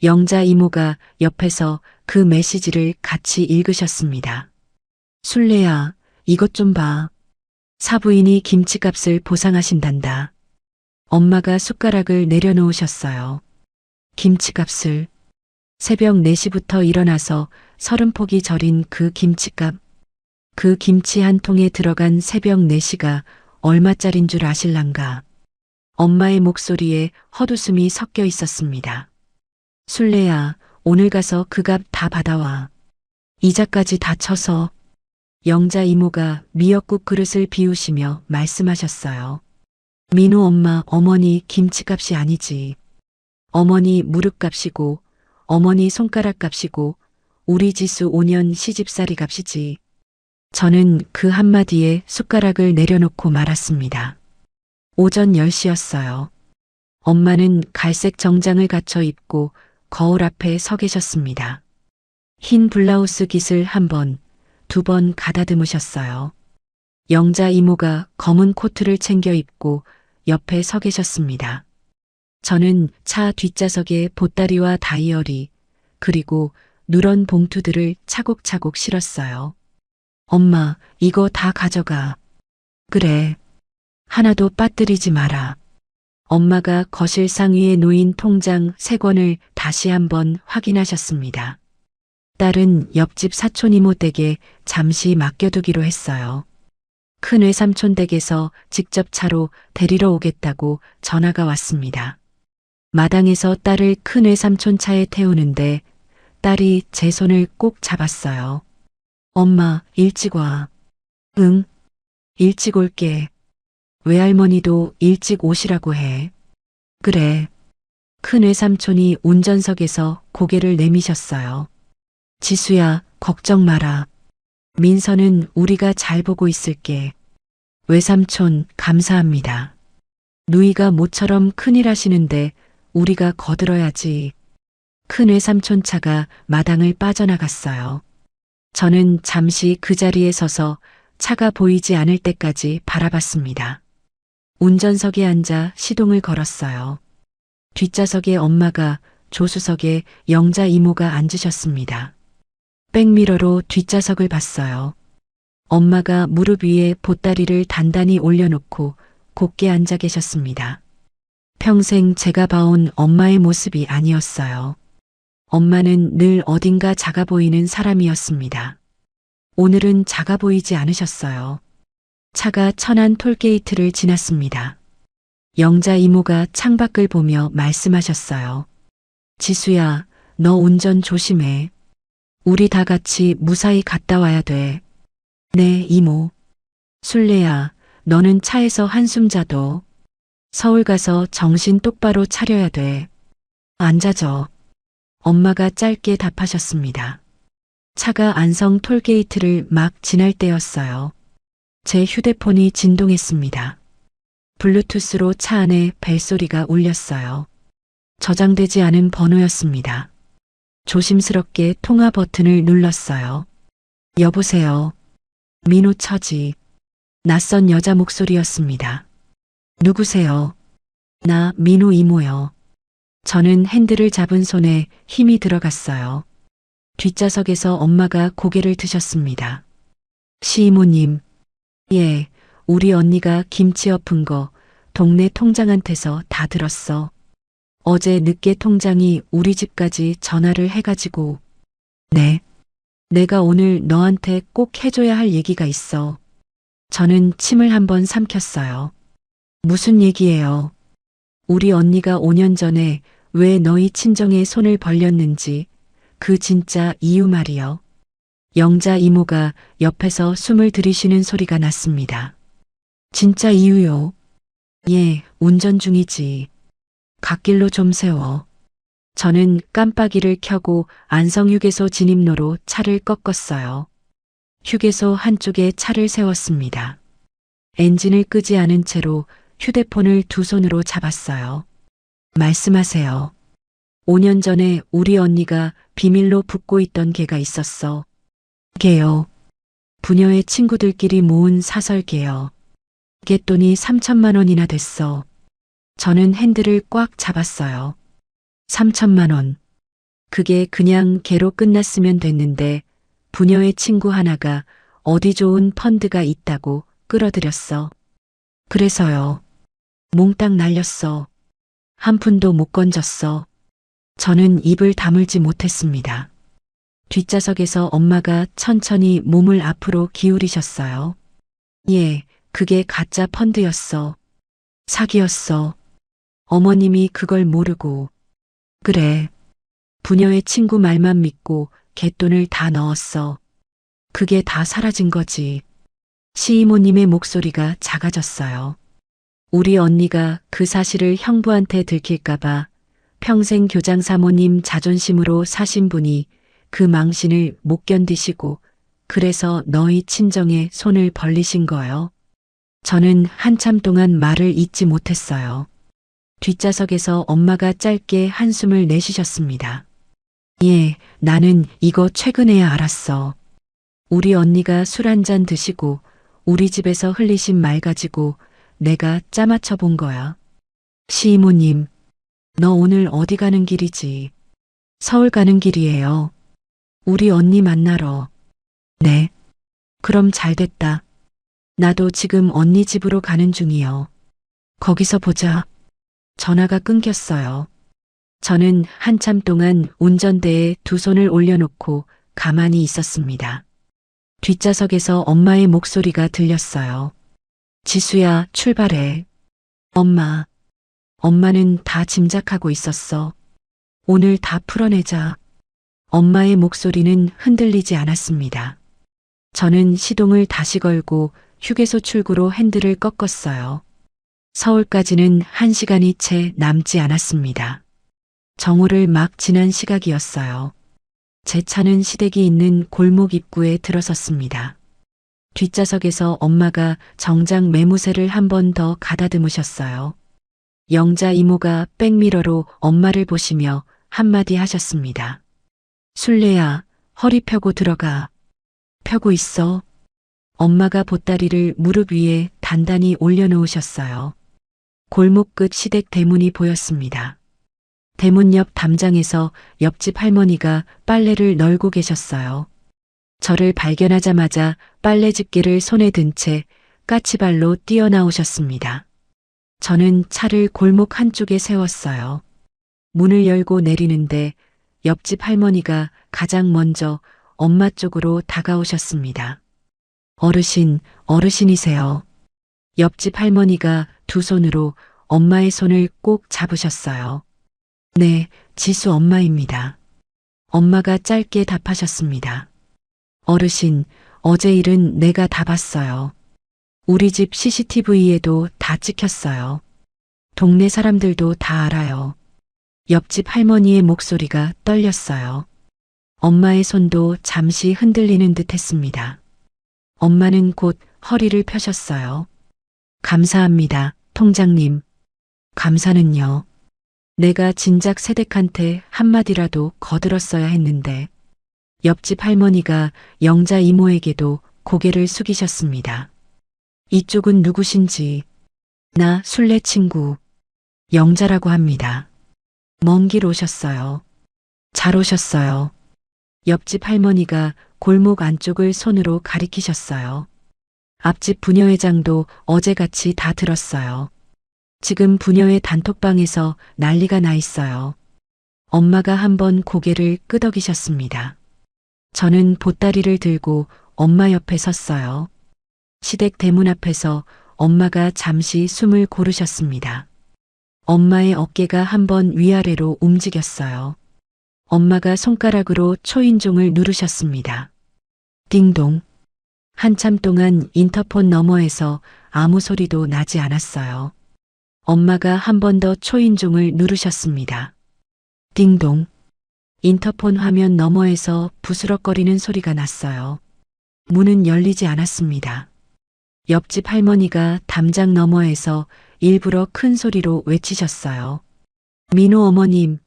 영자 이모가 옆에서 그 메시지를 같이 읽으셨습니다. 술래야, 이것 좀 봐. 사부인이 김치값을 보상하신단다. 엄마가 숟가락을 내려놓으셨어요. 김치값을. 새벽 4시부터 일어나서 30포기 절인 그 김치값. 그 김치 한 통에 들어간 새벽 4시가 얼마짜린 줄 아실란가. 엄마의 목소리에 헛웃음이 섞여 있었습니다. 술래야, 오늘 가서 그 값 다 받아와. 이자까지 다 쳐서. 영자 이모가 미역국 그릇을 비우시며 말씀하셨어요. 민우 엄마, 어머니 김치값이 아니지. 어머니 무릎값이고, 어머니 손가락값이고, 우리 지수 5년 시집살이 값이지. 저는 그 한마디에 숟가락을 내려놓고 말았습니다. 오전 10시였어요. 엄마는 갈색 정장을 갖춰 입고 거울 앞에 서 계셨습니다. 흰 블라우스 깃을 한 번, 2번 가다듬으셨어요. 영자 이모가 검은 코트를 챙겨 입고 옆에 서 계셨습니다. 저는 차 뒷좌석에 보따리와 다이어리, 그리고 누런 봉투들을 차곡차곡 실었어요. 엄마, 이거 다 가져가. 그래. 하나도 빠뜨리지 마라. 엄마가 거실 상위에 놓인 통장 3권을 다시 한번 확인하셨습니다. 딸은 옆집 사촌 이모 댁에 잠시 맡겨두기로 했어요. 큰 외삼촌 댁에서 직접 차로 데리러 오겠다고 전화가 왔습니다. 마당에서 딸을 큰 외삼촌 차에 태우는데 딸이 제 손을 꼭 잡았어요. 엄마, 일찍 와. 응, 일찍 올게. 외할머니도 일찍 오시라고 해. 그래. 큰 외삼촌이 운전석에서 고개를 내미셨어요. 지수야, 걱정 마라. 민서는 우리가 잘 보고 있을게. 외삼촌, 감사합니다. 누이가 모처럼 큰일 하시는데 우리가 거들어야지. 큰 외삼촌 차가 마당을 빠져나갔어요. 저는 잠시 그 자리에 서서 차가 보이지 않을 때까지 바라봤습니다. 운전석에 앉아 시동을 걸었어요. 뒷좌석에 엄마가, 조수석에 영자 이모가 앉으셨습니다. 백미러로 뒷좌석을 봤어요. 엄마가 무릎 위에 보따리를 단단히 올려놓고 곧게 앉아 계셨습니다. 평생 제가 봐온 엄마의 모습이 아니었어요. 엄마는 늘 어딘가 작아 보이는 사람이었습니다. 오늘은 작아 보이지 않으셨어요. 차가 천안 톨게이트를 지났습니다. 영자 이모가 창밖을 보며 말씀하셨어요. 지수야, 너 운전 조심해. 우리 다 같이 무사히 갔다 와야 돼. 네, 이모. 술래야, 너는 차에서 한숨 자도. 서울 가서 정신 똑바로 차려야 돼. 앉아줘. 엄마가 짧게 답하셨습니다. 차가 안성 톨게이트를 막 지날 때였어요. 제 휴대폰이 진동했습니다. 블루투스로 차 안에 벨소리가 울렸어요. 저장되지 않은 번호였습니다. 조심스럽게 통화 버튼을 눌렀어요. 여보세요. 민우 처지. 낯선 여자 목소리였습니다. 누구세요? 나 민우 이모요. 저는 핸들을 잡은 손에 힘이 들어갔어요. 뒷좌석에서 엄마가 고개를 드셨습니다. 시이모님. 예, 우리 언니가 김치 엎은 거 동네 통장한테서 다 들었어. 어제 늦게 통장이 우리 집까지 전화를 해가지고. 네. 내가 오늘 너한테 꼭 해줘야 할 얘기가 있어. 저는 침을 한번 삼켰어요. 무슨 얘기예요? 우리 언니가 5년 전에 왜 너희 친정에 손을 벌렸는지 그 진짜 이유 말이요. 영자 이모가 옆에서 숨을 들이쉬는 소리가 났습니다. 진짜 이유요? 예, 운전 중이지. 갓길로 좀 세워. 저는 깜빡이를 켜고 안성휴게소 진입로로 차를 꺾었어요. 휴게소 한쪽에 차를 세웠습니다. 엔진을 끄지 않은 채로 휴대폰을 두 손으로 잡았어요. 말씀하세요. 5년 전에 우리 언니가 비밀로 붙고 있던 개가 있었어. 개요. 부녀의 친구들끼리 모은 사설개요. 개돈이 3천만 원이나 됐어. 저는 핸들을 꽉 잡았어요. 3천만 원. 그게 그냥 개로 끝났으면 됐는데 부녀의 친구 하나가 어디 좋은 펀드가 있다고 끌어들였어. 그래서요. 몽땅 날렸어. 한 푼도 못 건졌어. 저는 입을 다물지 못했습니다. 뒷좌석에서 엄마가 천천히 몸을 앞으로 기울이셨어요. 예, 그게 가짜 펀드였어. 사기였어. 어머님이 그걸 모르고. 그래. 부녀의 친구 말만 믿고 갯돈을 다 넣었어. 그게 다 사라진 거지. 시이모님의 목소리가 작아졌어요. 우리 언니가 그 사실을 형부한테 들킬까봐 평생 교장 사모님 자존심으로 사신 분이 그 망신을 못 견디시고 그래서 너희 친정에 손을 벌리신 거요. 저는 한참 동안 말을 잇지 못했어요. 뒷좌석에서 엄마가 짧게 한숨을 내쉬셨습니다. 예, 나는 이거 최근에야 알았어. 우리 언니가 술 한 잔 드시고 우리 집에서 흘리신 말 가지고 내가 짜맞춰 본 거야. 시이모님, 너 오늘 어디 가는 길이지? 서울 가는 길이에요. 우리 언니 만나러. 네. 그럼 잘 됐다. 나도 지금 언니 집으로 가는 중이요. 거기서 보자. 전화가 끊겼어요. 저는 한참 동안 운전대에 두 손을 올려놓고 가만히 있었습니다. 뒷좌석에서 엄마의 목소리가 들렸어요. 지수야, 출발해. 엄마. 엄마는 다 짐작하고 있었어. 오늘 다 풀어내자. 엄마의 목소리는 흔들리지 않았습니다. 저는 시동을 다시 걸고 휴게소 출구로 핸들을 꺾었어요. 서울까지는 1시간이 채 남지 않았습니다. 정오를 막 지난 시각이었어요. 제 차는 시댁이 있는 골목 입구에 들어섰습니다. 뒷좌석에서 엄마가 정장 매무새를 한 번 더 가다듬으셨어요. 영자 이모가 백미러로 엄마를 보시며 한마디 하셨습니다. 술래야, 허리 펴고 들어가. 펴고 있어. 엄마가 보따리를 무릎 위에 단단히 올려놓으셨어요. 골목 끝 시댁 대문이 보였습니다. 대문 옆 담장에서 옆집 할머니가 빨래를 널고 계셨어요. 저를 발견하자마자 빨래 집게를 손에 든 채 까치발로 뛰어나오셨습니다. 저는 차를 골목 한쪽에 세웠어요. 문을 열고 내리는데 옆집 할머니가 가장 먼저 엄마 쪽으로 다가오셨습니다. 어르신, 어르신이세요. 옆집 할머니가 두 손으로 엄마의 손을 꼭 잡으셨어요. 네, 지수 엄마입니다. 엄마가 짧게 답하셨습니다. 어르신, 어제 일은 내가 다 봤어요. 우리 집 CCTV에도 다 찍혔어요. 동네 사람들도 다 알아요. 옆집 할머니의 목소리가 떨렸어요. 엄마의 손도 잠시 흔들리는 듯 했습니다. 엄마는 곧 허리를 펴셨어요. 감사합니다, 통장님. 감사는요. 내가 진작 새댁한테 한마디라도 거들었어야 했는데. 옆집 할머니가 영자 이모에게도 고개를 숙이셨습니다. 이쪽은 누구신지. 나 술래 친구 영자라고 합니다. 먼 길 오셨어요. 잘 오셨어요. 옆집 할머니가 골목 안쪽을 손으로 가리키셨어요. 앞집 부녀회장도 어제같이 다 들었어요. 지금 부녀회 단톡방에서 난리가 나 있어요. 엄마가 한번 고개를 끄덕이셨습니다. 저는 보따리를 들고 엄마 옆에 섰어요. 시댁 대문 앞에서 엄마가 잠시 숨을 고르셨습니다. 엄마의 어깨가 한번 위아래로 움직였어요. 엄마가 손가락으로 초인종을 누르셨습니다. 띵동. 한참 동안 인터폰 너머에서 아무 소리도 나지 않았어요. 엄마가 한 번 더 초인종을 누르셨습니다. 띵동. 인터폰 화면 너머에서 부스럭거리는 소리가 났어요. 문은 열리지 않았습니다. 옆집 할머니가 담장 너머에서 일부러 큰 소리로 외치셨어요. 민호 어머님.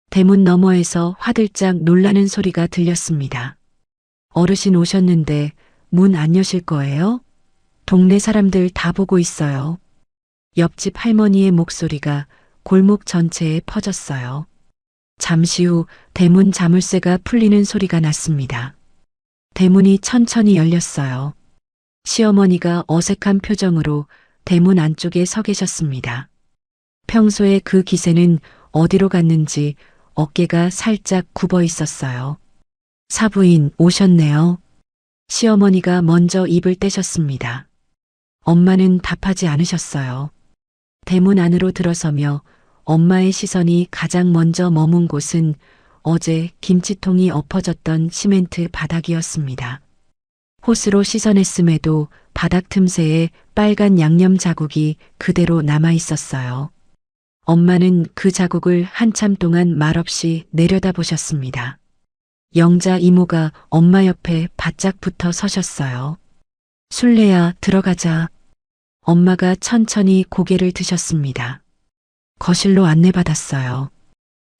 대문 너머에서 화들짝 놀라는 소리가 들렸습니다. 어르신 오셨는데 문 안 여실 거예요? 동네 사람들 다 보고 있어요. 옆집 할머니의 목소리가 골목 전체에 퍼졌어요. 잠시 후 대문 자물쇠가 풀리는 소리가 났습니다. 대문이 천천히 열렸어요. 시어머니가 어색한 표정으로 대문 안쪽에 서 계셨습니다. 평소에 그 기세는 어디로 갔는지 어깨가 살짝 굽어 있었어요. 사부인 오셨네요. 시어머니가 먼저 입을 떼셨습니다. 엄마는 답하지 않으셨어요. 대문 안으로 들어서며 엄마의 시선이 가장 먼저 머문 곳은 어제 김치통이 엎어졌던 시멘트 바닥이었습니다. 호스로 씻어냈음에도 바닥 틈새에 빨간 양념 자국이 그대로 남아 있었어요. 엄마는 그 자국을 한참 동안 말없이 내려다보셨습니다. 영자 이모가 엄마 옆에 바짝 붙어 서셨어요. 술래야, 들어가자. 엄마가 천천히 고개를 드셨습니다. 거실로 안내받았어요.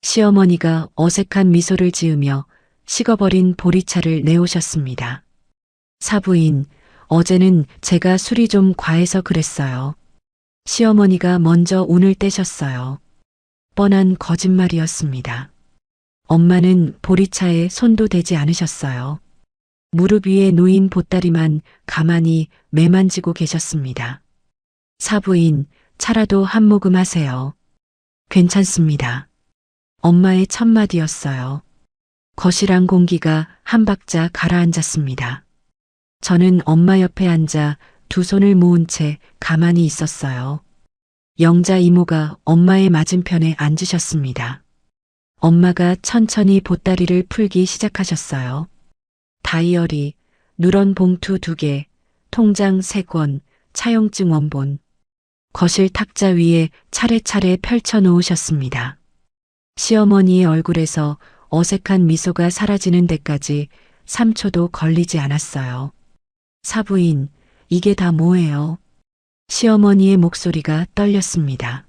시어머니가 어색한 미소를 지으며 식어버린 보리차를 내오셨습니다. 사부인, 어제는 제가 술이 좀 과해서 그랬어요. 시어머니가 먼저 운을 떼셨어요. 뻔한 거짓말이었습니다. 엄마는 보리차에 손도 대지 않으셨어요. 무릎 위에 놓인 보따리만 가만히 매만지고 계셨습니다. 사부인, 차라도 한 모금 하세요. 괜찮습니다. 엄마의 첫마디였어요. 거실 안 공기가 한 박자 가라앉았습니다. 저는 엄마 옆에 앉아 두 손을 모은 채 가만히 있었어요. 영자 이모가 엄마의 맞은편에 앉으셨습니다. 엄마가 천천히 보따리를 풀기 시작하셨어요. 다이어리, 누런 봉투 2개, 통장 3권, 차용증 원본. 거실 탁자 위에 차례차례 펼쳐 놓으셨습니다. 시어머니의 얼굴에서 어색한 미소가 사라지는 데까지 3초도 걸리지 않았어요. 사부인, 이게 다 뭐예요? 시어머니의 목소리가 떨렸습니다.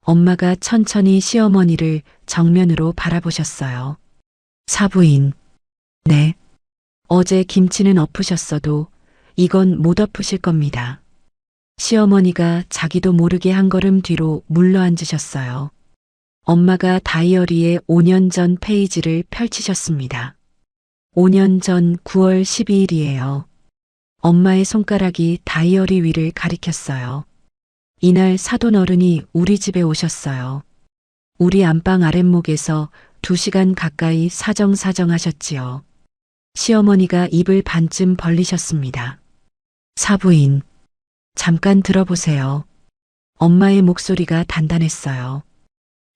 엄마가 천천히 시어머니를 정면으로 바라보셨어요. 사부인, 네. 어제 김치는 엎으셨어도 이건 못 엎으실 겁니다. 시어머니가 자기도 모르게 한 걸음 뒤로 물러앉으셨어요. 엄마가 다이어리에 5년 전 페이지를 펼치셨습니다. 5년 전 9월 12일이에요. 엄마의 손가락이 다이어리 위를 가리켰어요. 이날 사돈 어른이 우리 집에 오셨어요. 우리 안방 아랫목에서 2시간 가까이 사정사정하셨지요. 시어머니가 입을 반쯤 벌리셨습니다. 사부인, 잠깐 들어보세요. 엄마의 목소리가 단단했어요.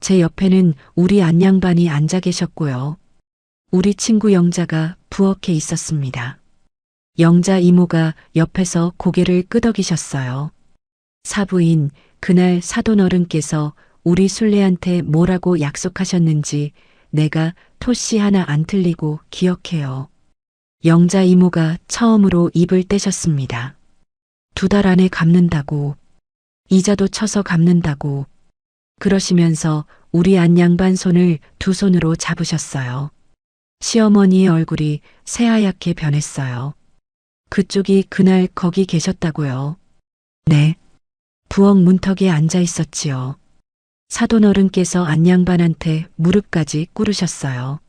제 옆에는 우리 안양반이 앉아 계셨고요. 우리 친구 영자가 부엌에 있었습니다. 영자 이모가 옆에서 고개를 끄덕이셨어요. 사부인, 그날 사돈 어른께서 우리 순례한테 뭐라고 약속하셨는지 내가 토씨 하나 안 틀리고 기억해요. 영자 이모가 처음으로 입을 떼셨습니다. 2달 안에 갚는다고, 이자도 쳐서 갚는다고, 그러시면서 우리 안양반 손을 2손으로 잡으셨어요. 시어머니의 얼굴이 새하얗게 변했어요. 그쪽이 그날 거기 계셨다고요? 네. 부엌 문턱에 앉아 있었지요. 사돈 어른께서 안양반한테 무릎까지 꿇으셨어요.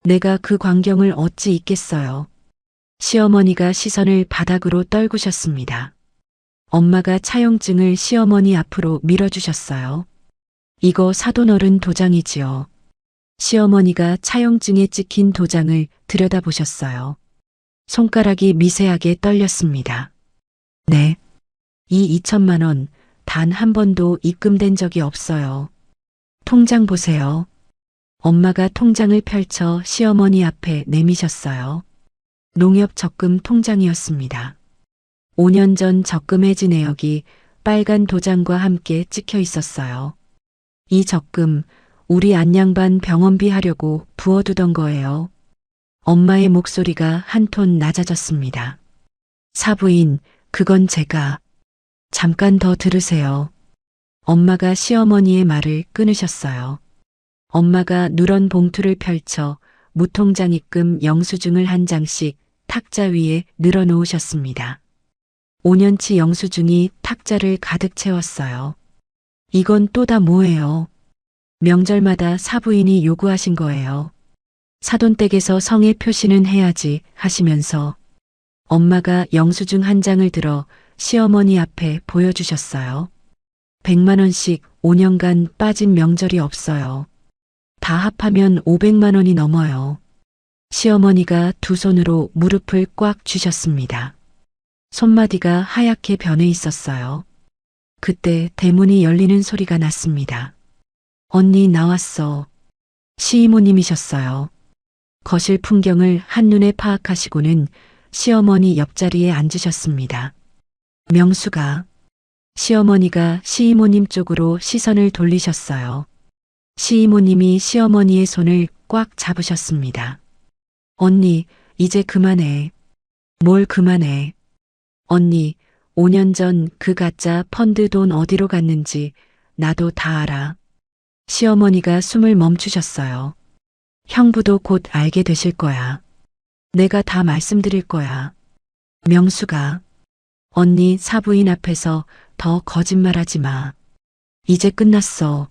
내가 그 광경을 어찌 잊겠어요. 시어머니가 시선을 바닥으로 떨구셨습니다. 엄마가 차용증을 시어머니 앞으로 밀어주셨어요. 이거 사돈 어른 도장이지요. 시어머니가 차용증에 찍힌 도장을 들여다보셨어요. 손가락이 미세하게 떨렸습니다. 네. 이 2천만 원 단 한 번도 입금된 적이 없어요. 통장 보세요. 엄마가 통장을 펼쳐 시어머니 앞에 내미셨어요. 농협 적금 통장이었습니다. 5년 전 적금 해지 내역이 빨간 도장과 함께 찍혀 있었어요. 이 적금 우리 안양반 병원비 하려고 부어두던 거예요. 엄마의 목소리가 한 톤 낮아졌습니다. 사부인, 그건 제가. 잠깐 더 들으세요. 엄마가 시어머니의 말을 끊으셨어요. 엄마가 누런 봉투를 펼쳐 무통장 입금 영수증을 한 장씩 탁자 위에 늘어놓으셨습니다. 5년치 영수증이 탁자를 가득 채웠어요. 이건 또 다 뭐예요? 명절마다 사부인이 요구하신 거예요. 사돈댁에서 성의 표시는 해야지 하시면서 엄마가 영수증 한 장을 들어 시어머니 앞에 보여주셨어요. 100만 원씩 5년간 빠진 명절이 없어요. 다 합하면 500만 원이 넘어요. 시어머니가 두 손으로 무릎을 꽉 쥐셨습니다. 손마디가 하얗게 변해 있었어요. 그때 대문이 열리는 소리가 났습니다. 언니 나왔어. 시이모님이셨어요. 거실 풍경을 한눈에 파악하시고는 시어머니 옆자리에 앉으셨습니다. 명수가. 시어머니가 시이모님 쪽으로 시선을 돌리셨어요. 시이모님이 시어머니의 손을 꽉 잡으셨습니다. 언니, 이제 그만해. 뭘 그만해. 언니, 5년 전 그 가짜 펀드 돈 어디로 갔는지 나도 다 알아. 시어머니가 숨을 멈추셨어요. 형부도 곧 알게 되실 거야. 내가 다 말씀드릴 거야. 명수가. 언니 사부인 앞에서 더 거짓말하지 마. 이제 끝났어.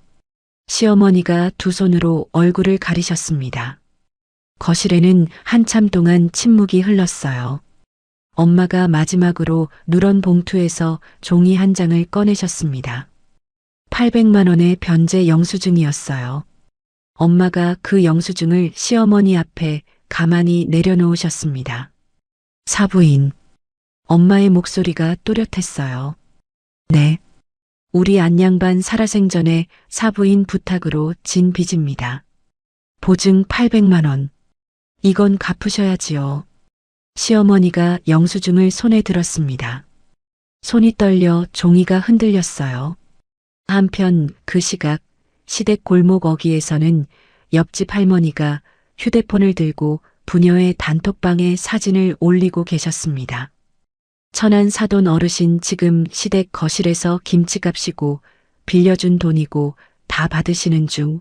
시어머니가 두 손으로 얼굴을 가리셨습니다. 거실에는 한참 동안 침묵이 흘렀어요. 엄마가 마지막으로 누런 봉투에서 종이 한 장을 꺼내셨습니다. 800만 원의 변제 영수증이었어요. 엄마가 그 영수증을 시어머니 앞에 가만히 내려놓으셨습니다. 사부인. 엄마의 목소리가 또렷했어요. 네. 우리 안양반 살아생전에 사부인 부탁으로 진 빚입니다. 보증 800만 원. 이건 갚으셔야지요. 시어머니가 영수증을 손에 들었습니다. 손이 떨려 종이가 흔들렸어요. 한편 그 시각 시댁 골목 어귀에서는 옆집 할머니가 휴대폰을 들고 부녀의 단톡방에 사진을 올리고 계셨습니다. 천안 사돈 어르신 지금 시댁 거실에서 김치 값이고 빌려준 돈이고 다 받으시는 중.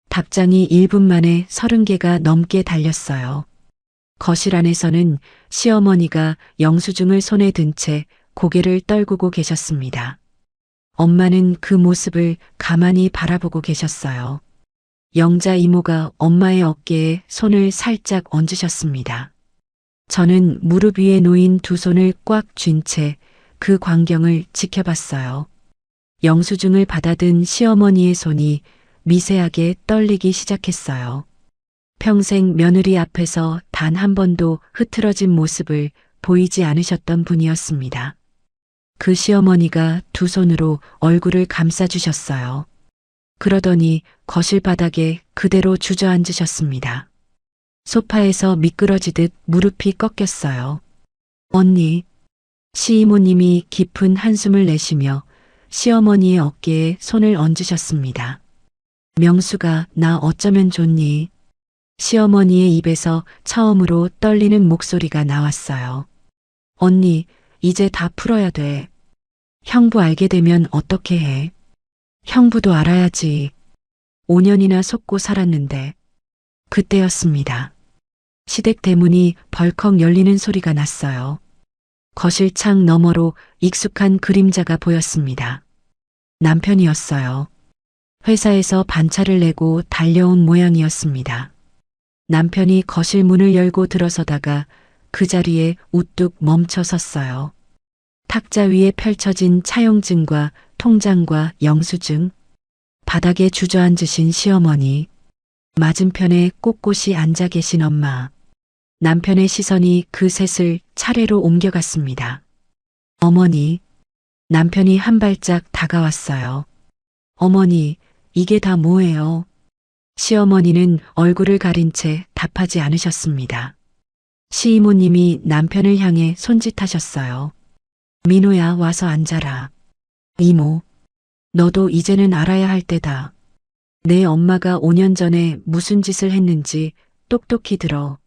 답장이 1분 만에 30개가 넘게 달렸어요. 거실 안에서는 시어머니가 영수증을 손에 든 채 고개를 떨구고 계셨습니다. 엄마는 그 모습을 가만히 바라보고 계셨어요. 영자 이모가 엄마의 어깨에 손을 살짝 얹으셨습니다. 저는 무릎 위에 놓인 두 손을 꽉 쥔 채 그 광경을 지켜봤어요. 영수증을 받아든 시어머니의 손이 미세하게 떨리기 시작했어요. 평생 며느리 앞에서 단 한 번도 흐트러진 모습을 보이지 않으셨던 분이었습니다. 그 시어머니가 두 손으로 얼굴을 감싸주셨어요. 그러더니 거실 바닥에 그대로 주저앉으셨습니다. 소파에서 미끄러지듯 무릎이 꺾였어요. 언니. 시이모님이 깊은 한숨을 내쉬며 시어머니의 어깨에 손을 얹으셨습니다. 명수가 나 어쩌면 좋니? 시어머니의 입에서 처음으로 떨리는 목소리가 나왔어요. 언니, 이제 다 풀어야 돼. 형부 알게 되면 어떻게 해? 형부도 알아야지. 5년이나 속고 살았는데. 그때였습니다. 시댁 대문이 벌컥 열리는 소리가 났어요. 거실 창 너머로 익숙한 그림자가 보였습니다. 남편이었어요. 회사에서 반차를 내고 달려온 모양이었습니다. 남편이 거실 문을 열고 들어서다가 그 자리에 우뚝 멈춰 섰어요. 탁자 위에 펼쳐진 차용증과 통장과 영수증, 바닥에 주저앉으신 시어머니, 맞은편에 꼿꼿이 앉아 계신 엄마. 남편의 시선이 그 셋을 차례로 옮겨갔습니다. 어머니, 남편이 한 발짝 다가왔어요. 어머니, 이게 다 뭐예요? 시어머니는 얼굴을 가린 채 답하지 않으셨습니다. 시이모님이 남편을 향해 손짓하셨어요. 민호야, 와서 앉아라. 이모, 너도 이제는 알아야 할 때다. 내 엄마가 5년 전에 무슨 짓을 했는지 똑똑히 들어.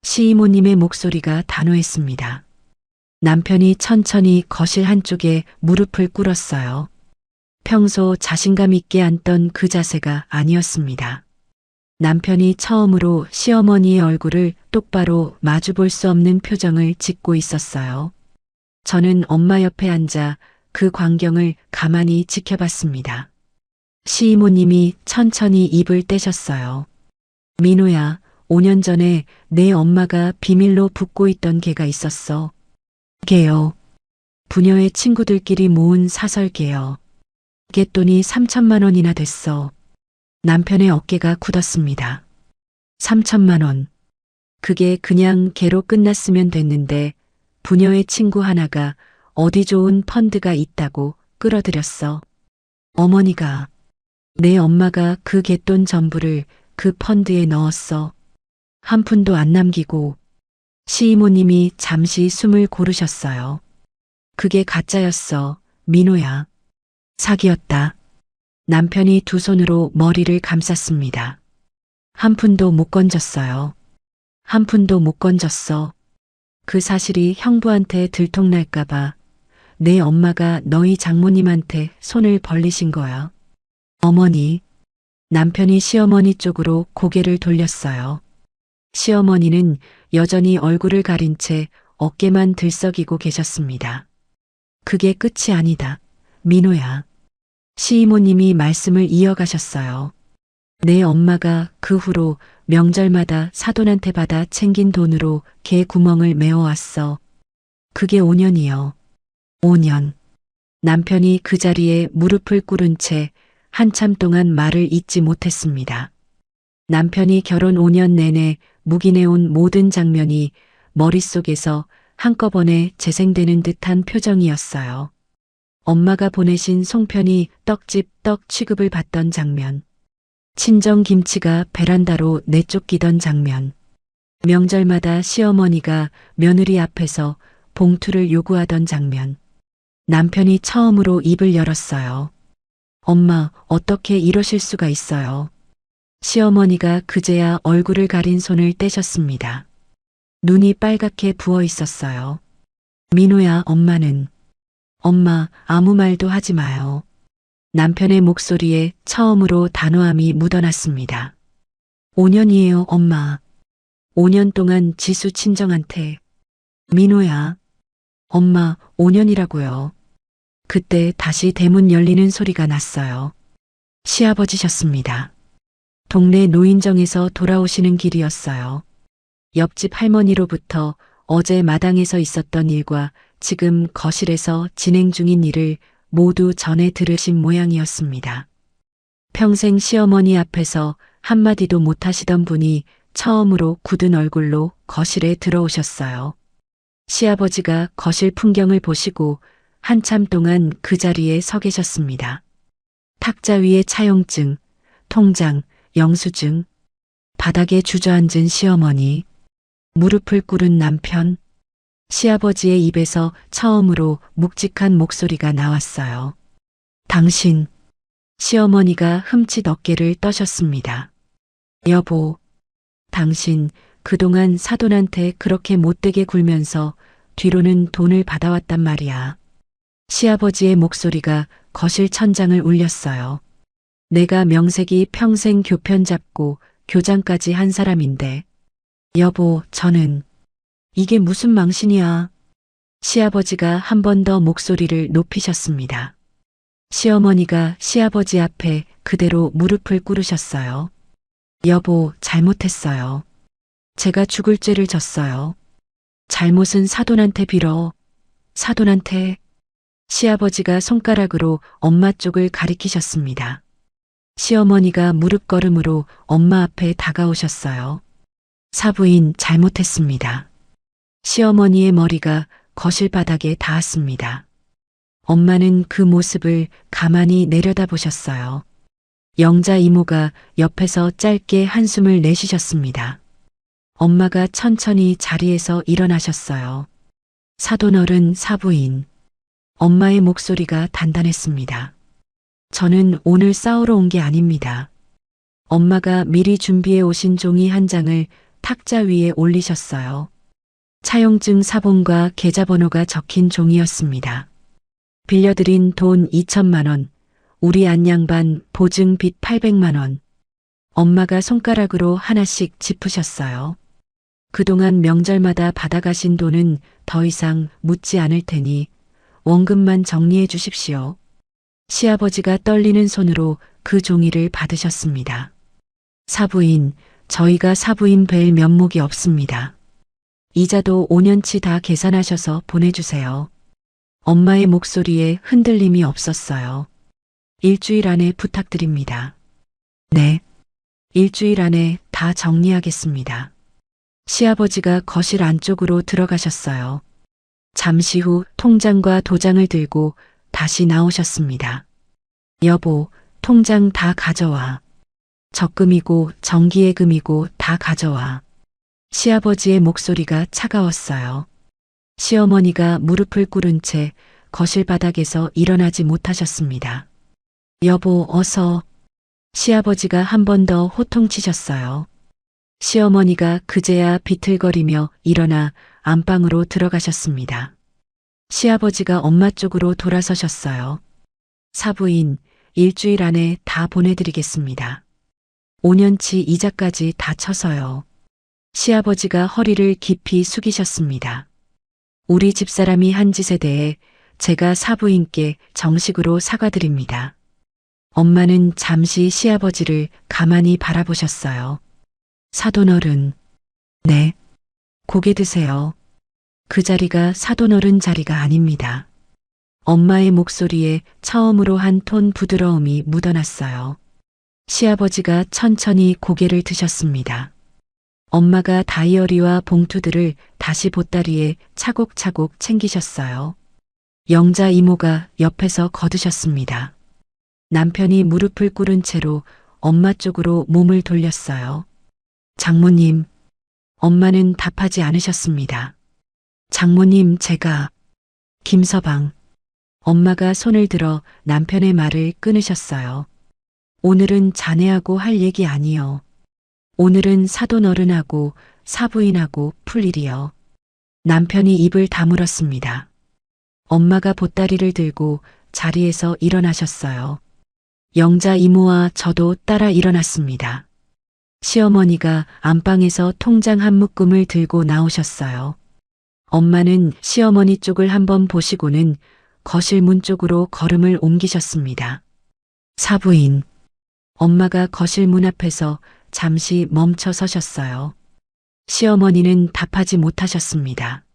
시이모님의 목소리가 단호했습니다. 남편이 천천히 거실 한쪽에 무릎을 꿇었어요. 평소 자신감 있게 앉던 그 자세가 아니었습니다. 남편이 처음으로 시어머니의 얼굴을 똑바로 마주볼 수 없는 표정을 짓고 있었어요. 저는 엄마 옆에 앉아 그 광경을 가만히 지켜봤습니다. 시이모님이 천천히 입을 떼셨어요. 민호야, 5년 전에 내 엄마가 비밀로 붓고 있던 개가 있었어. 개요. 부녀의 친구들끼리 모은 사설개요. 개돈이 3천만 원이나 됐어. 남편의 어깨가 굳었습니다. 3천만 원. 그게 그냥 개로 끝났으면 됐는데 부녀의 친구 하나가 어디 좋은 펀드가 있다고 끌어들였어. 어머니가, 내 엄마가 그 갯돈 전부를 그 펀드에 넣었어. 한 푼도 안 남기고. 시이모님이 잠시 숨을 고르셨어요. 그게 가짜였어, 민호야. 사기였다. 남편이 두 손으로 머리를 감쌌습니다. 한 푼도 못 건졌어요. 한 푼도 못 건졌어. 그 사실이 형부한테 들통날까봐 내 엄마가 너희 장모님한테 손을 벌리신 거야. 어머니. 남편이 시어머니 쪽으로 고개를 돌렸어요. 시어머니는 여전히 얼굴을 가린 채 어깨만 들썩이고 계셨습니다. 그게 끝이 아니다, 민호야. 시이모님이 말씀을 이어가셨어요. 내 엄마가 그 후로 명절마다 사돈한테 받아 챙긴 돈으로 개 구멍을 메워왔어. 그게 5년이요. 5년. 남편이 그 자리에 무릎을 꿇은 채 한참 동안 말을 잇지 못했습니다. 남편이 결혼 5년 내내 묵인해온 모든 장면이 머릿속에서 한꺼번에 재생되는 듯한 표정이었어요. 엄마가 보내신 송편이 떡집 떡 취급을 받던 장면. 친정 김치가 베란다로 내쫓기던 장면. 명절마다 시어머니가 며느리 앞에서 봉투를 요구하던 장면. 남편이 처음으로 입을 열었어요. 엄마, 어떻게 이러실 수가 있어요? 시어머니가 그제야 얼굴을 가린 손을 떼셨습니다. 눈이 빨갛게 부어 있었어요. 민호야, 엄마는. 엄마, 아무 말도 하지 마요. 남편의 목소리에 처음으로 단호함이 묻어났습니다. 5년이에요, 엄마. 5년 동안 지수 친정한테. 민호야. 엄마, 5년이라고요. 그때 다시 대문 열리는 소리가 났어요. 시아버지셨습니다. 동네 노인정에서 돌아오시는 길이었어요. 옆집 할머니로부터 어제 마당에서 있었던 일과 지금 거실에서 진행 중인 일을 모두 전해 들으신 모양이었습니다. 평생 시어머니 앞에서 한마디도 못하시던 분이 처음으로 굳은 얼굴로 거실에 들어오셨어요. 시아버지가 거실 풍경을 보시고 한참 동안 그 자리에 서 계셨습니다. 탁자 위에 차용증, 통장, 영수증, 바닥에 주저앉은 시어머니, 무릎을 꿇은 남편, 시아버지의 입에서 처음으로 묵직한 목소리가 나왔어요. 당신, 시어머니가 흠칫 어깨를 떠셨습니다. 여보, 당신 그동안 사돈한테 그렇게 못되게 굴면서 뒤로는 돈을 받아왔단 말이야. 시아버지의 목소리가 거실 천장을 울렸어요. 내가 명색이 평생 교편 잡고 교장까지 한 사람인데. 여보, 저는. 이게 무슨 망신이야. 시아버지가 한 번 더 목소리를 높이셨습니다. 시어머니가 시아버지 앞에 그대로 무릎을 꿇으셨어요. 여보, 잘못했어요. 제가 죽을 죄를 졌어요. 잘못은 사돈한테 빌어. 사돈한테. 시아버지가 손가락으로 엄마 쪽을 가리키셨습니다. 시어머니가 무릎걸음으로 엄마 앞에 다가오셨어요. 사부인 잘못했습니다. 시어머니의 머리가 거실 바닥에 닿았습니다. 엄마는 그 모습을 가만히 내려다보셨어요. 영자 이모가 옆에서 짧게 한숨을 내쉬셨습니다. 엄마가 천천히 자리에서 일어나셨어요. 사돈어른 사부인. 엄마의 목소리가 단단했습니다. 저는 오늘 싸우러 온 게 아닙니다. 엄마가 미리 준비해 오신 종이 한 장을 탁자 위에 올리셨어요. 차용증 사본과 계좌번호가 적힌 종이었습니다. 빌려드린 돈 2천만 원, 우리 안양반 보증 빚 800만 원. 엄마가 손가락으로 하나씩 짚으셨어요. 그동안 명절마다 받아가신 돈은 더 이상 묻지 않을 테니 원금만 정리해 주십시오. 시아버지가 떨리는 손으로 그 종이를 받으셨습니다. 사부인, 저희가 사부인 뵐 면목이 없습니다. 이자도 5년치 다 계산하셔서 보내주세요. 엄마의 목소리에 흔들림이 없었어요. 일주일 안에 부탁드립니다. 네. 일주일 안에 다 정리하겠습니다. 시아버지가 거실 안쪽으로 들어가셨어요. 잠시 후 통장과 도장을 들고 다시 나오셨습니다. 여보, 통장 다 가져와. 적금이고 정기예금이고 다 가져와. 시아버지의 목소리가 차가웠어요. 시어머니가 무릎을 꿇은 채 거실 바닥에서 일어나지 못하셨습니다. 여보, 어서. 시아버지가 한 번 더 호통치셨어요. 시어머니가 그제야 비틀거리며 일어나 안방으로 들어가셨습니다. 시아버지가 엄마 쪽으로 돌아서셨어요. 사부인, 일주일 안에 다 보내드리겠습니다. 5년치 이자까지 다 쳐서요. 시아버지가 허리를 깊이 숙이셨습니다. 우리 집사람이 한 짓에 대해 제가 사부인께 정식으로 사과드립니다. 엄마는 잠시 시아버지를 가만히 바라보셨어요. 사돈어른. 네. 고개 드세요. 그 자리가 사돈어른 자리가 아닙니다. 엄마의 목소리에 처음으로 한 톤 부드러움이 묻어났어요. 시아버지가 천천히 고개를 드셨습니다. 엄마가 다이어리와 봉투들을 다시 보따리에 차곡차곡 챙기셨어요. 영자 이모가 옆에서 거두셨습니다. 남편이 무릎을 꿇은 채로 엄마 쪽으로 몸을 돌렸어요. 장모님, 엄마는 답하지 않으셨습니다. 장모님, 제가. 김서방. 엄마가 손을 들어 남편의 말을 끊으셨어요. 오늘은 자네하고 할 얘기 아니요. 오늘은 사돈어른하고 사부인하고 풀 일이요. 남편이 입을 다물었습니다. 엄마가 보따리를 들고 자리에서 일어나셨어요. 영자 이모와 저도 따라 일어났습니다. 시어머니가 안방에서 통장 한 묶음을 들고 나오셨어요. 엄마는 시어머니 쪽을 한번 보시고는 거실 문 쪽으로 걸음을 옮기셨습니다. 사부인. 엄마가 거실 문 앞에서 잠시 멈춰 서셨어요. 시어머니는 답하지 못하셨습니다.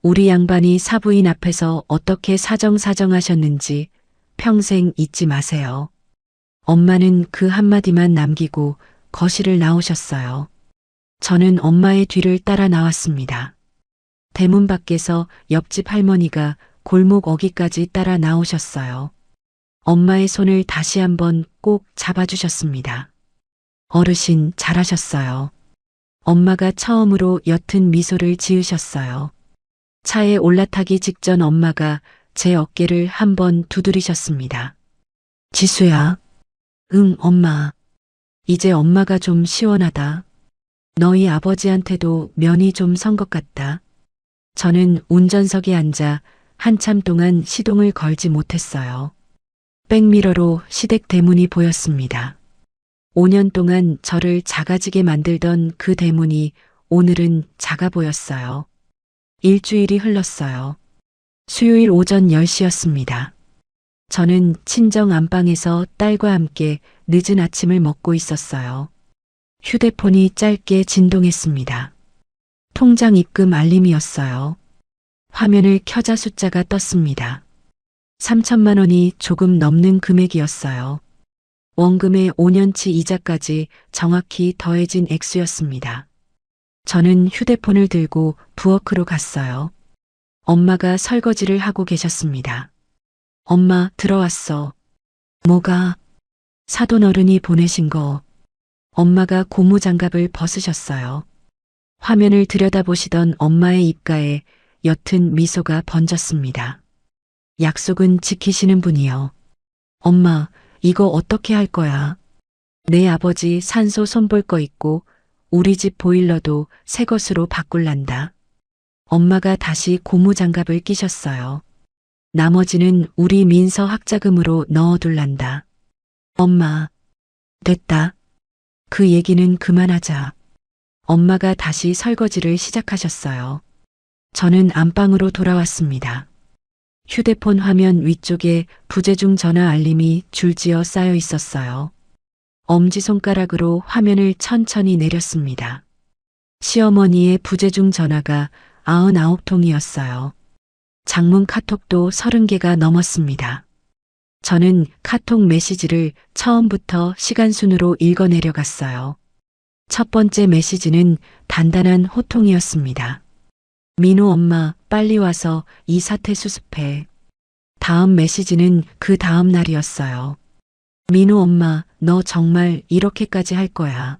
우리 양반이 사부인 앞에서 어떻게 사정사정하셨는지 평생 잊지 마세요. 엄마는 그 한마디만 남기고 거실을 나오셨어요. 저는 엄마의 뒤를 따라 나왔습니다. 대문 밖에서 옆집 할머니가 골목 어귀까지 따라 나오셨어요. 엄마의 손을 다시 한번 꼭 잡아주셨습니다. 어르신, 잘하셨어요. 엄마가 처음으로 옅은 미소를 지으셨어요. 차에 올라타기 직전 엄마가 제 어깨를 한번 두드리셨습니다. 지수야. 응, 엄마. 이제 엄마가 좀 시원하다. 너희 아버지한테도 면이 좀 선 것 같다. 저는 운전석에 앉아 한참 동안 시동을 걸지 못했어요. 백미러로 시댁 대문이 보였습니다. 5년 동안 저를 작아지게 만들던 그 대문이 오늘은 작아 보였어요. 일주일이 흘렀어요. 수요일 오전 10시였습니다. 저는 친정 안방에서 딸과 함께 늦은 아침을 먹고 있었어요. 휴대폰이 짧게 진동했습니다. 통장 입금 알림이었어요. 화면을 켜자 숫자가 떴습니다. 3천만 원이 조금 넘는 금액이었어요. 원금의 5년치 이자까지 정확히 더해진 액수였습니다. 저는 휴대폰을 들고 부엌으로 갔어요. 엄마가 설거지를 하고 계셨습니다. 엄마, 들어왔어. 뭐가? 사돈어른이 보내신 거. 엄마가 고무장갑을 벗으셨어요. 화면을 들여다보시던 엄마의 입가에 옅은 미소가 번졌습니다. 약속은 지키시는 분이요. 엄마, 이거 어떻게 할 거야? 내 아버지 산소 손볼 거 있고 우리 집 보일러도 새 것으로 바꿀란다. 엄마가 다시 고무장갑을 끼셨어요. 나머지는 우리 민서 학자금으로 넣어둘란다. 엄마, 됐다. 그 얘기는 그만하자. 엄마가 다시 설거지를 시작하셨어요. 저는 안방으로 돌아왔습니다. 휴대폰 화면 위쪽에 부재중 전화 알림이 줄지어 쌓여 있었어요. 엄지손가락으로 화면을 천천히 내렸습니다. 시어머니의 부재중 전화가 99통이었어요. 장문 카톡도 30개가 넘었습니다. 저는 카톡 메시지를 처음부터 시간순으로 읽어내려갔어요. 첫 번째 메시지는 단단한 호통이었습니다. 민호 엄마, 빨리 와서 이 사태 수습해. 다음 메시지는 그 다음 날이었어요. 민호 엄마, 너 정말 이렇게까지 할 거야.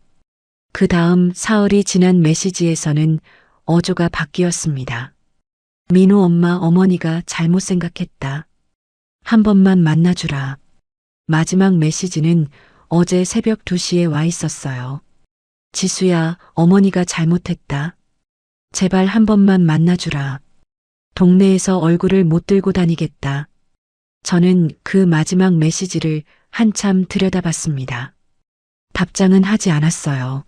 그 다음 사흘이 지난 메시지에서는 어조가 바뀌었습니다. 민호 엄마, 어머니가 잘못 생각했다. 한 번만 만나주라. 마지막 메시지는 어제 새벽 2시에 와 있었어요. 지수야, 어머니가 잘못했다. 제발 한 번만 만나주라. 동네에서 얼굴을 못 들고 다니겠다. 저는 그 마지막 메시지를 한참 들여다봤습니다. 답장은 하지 않았어요.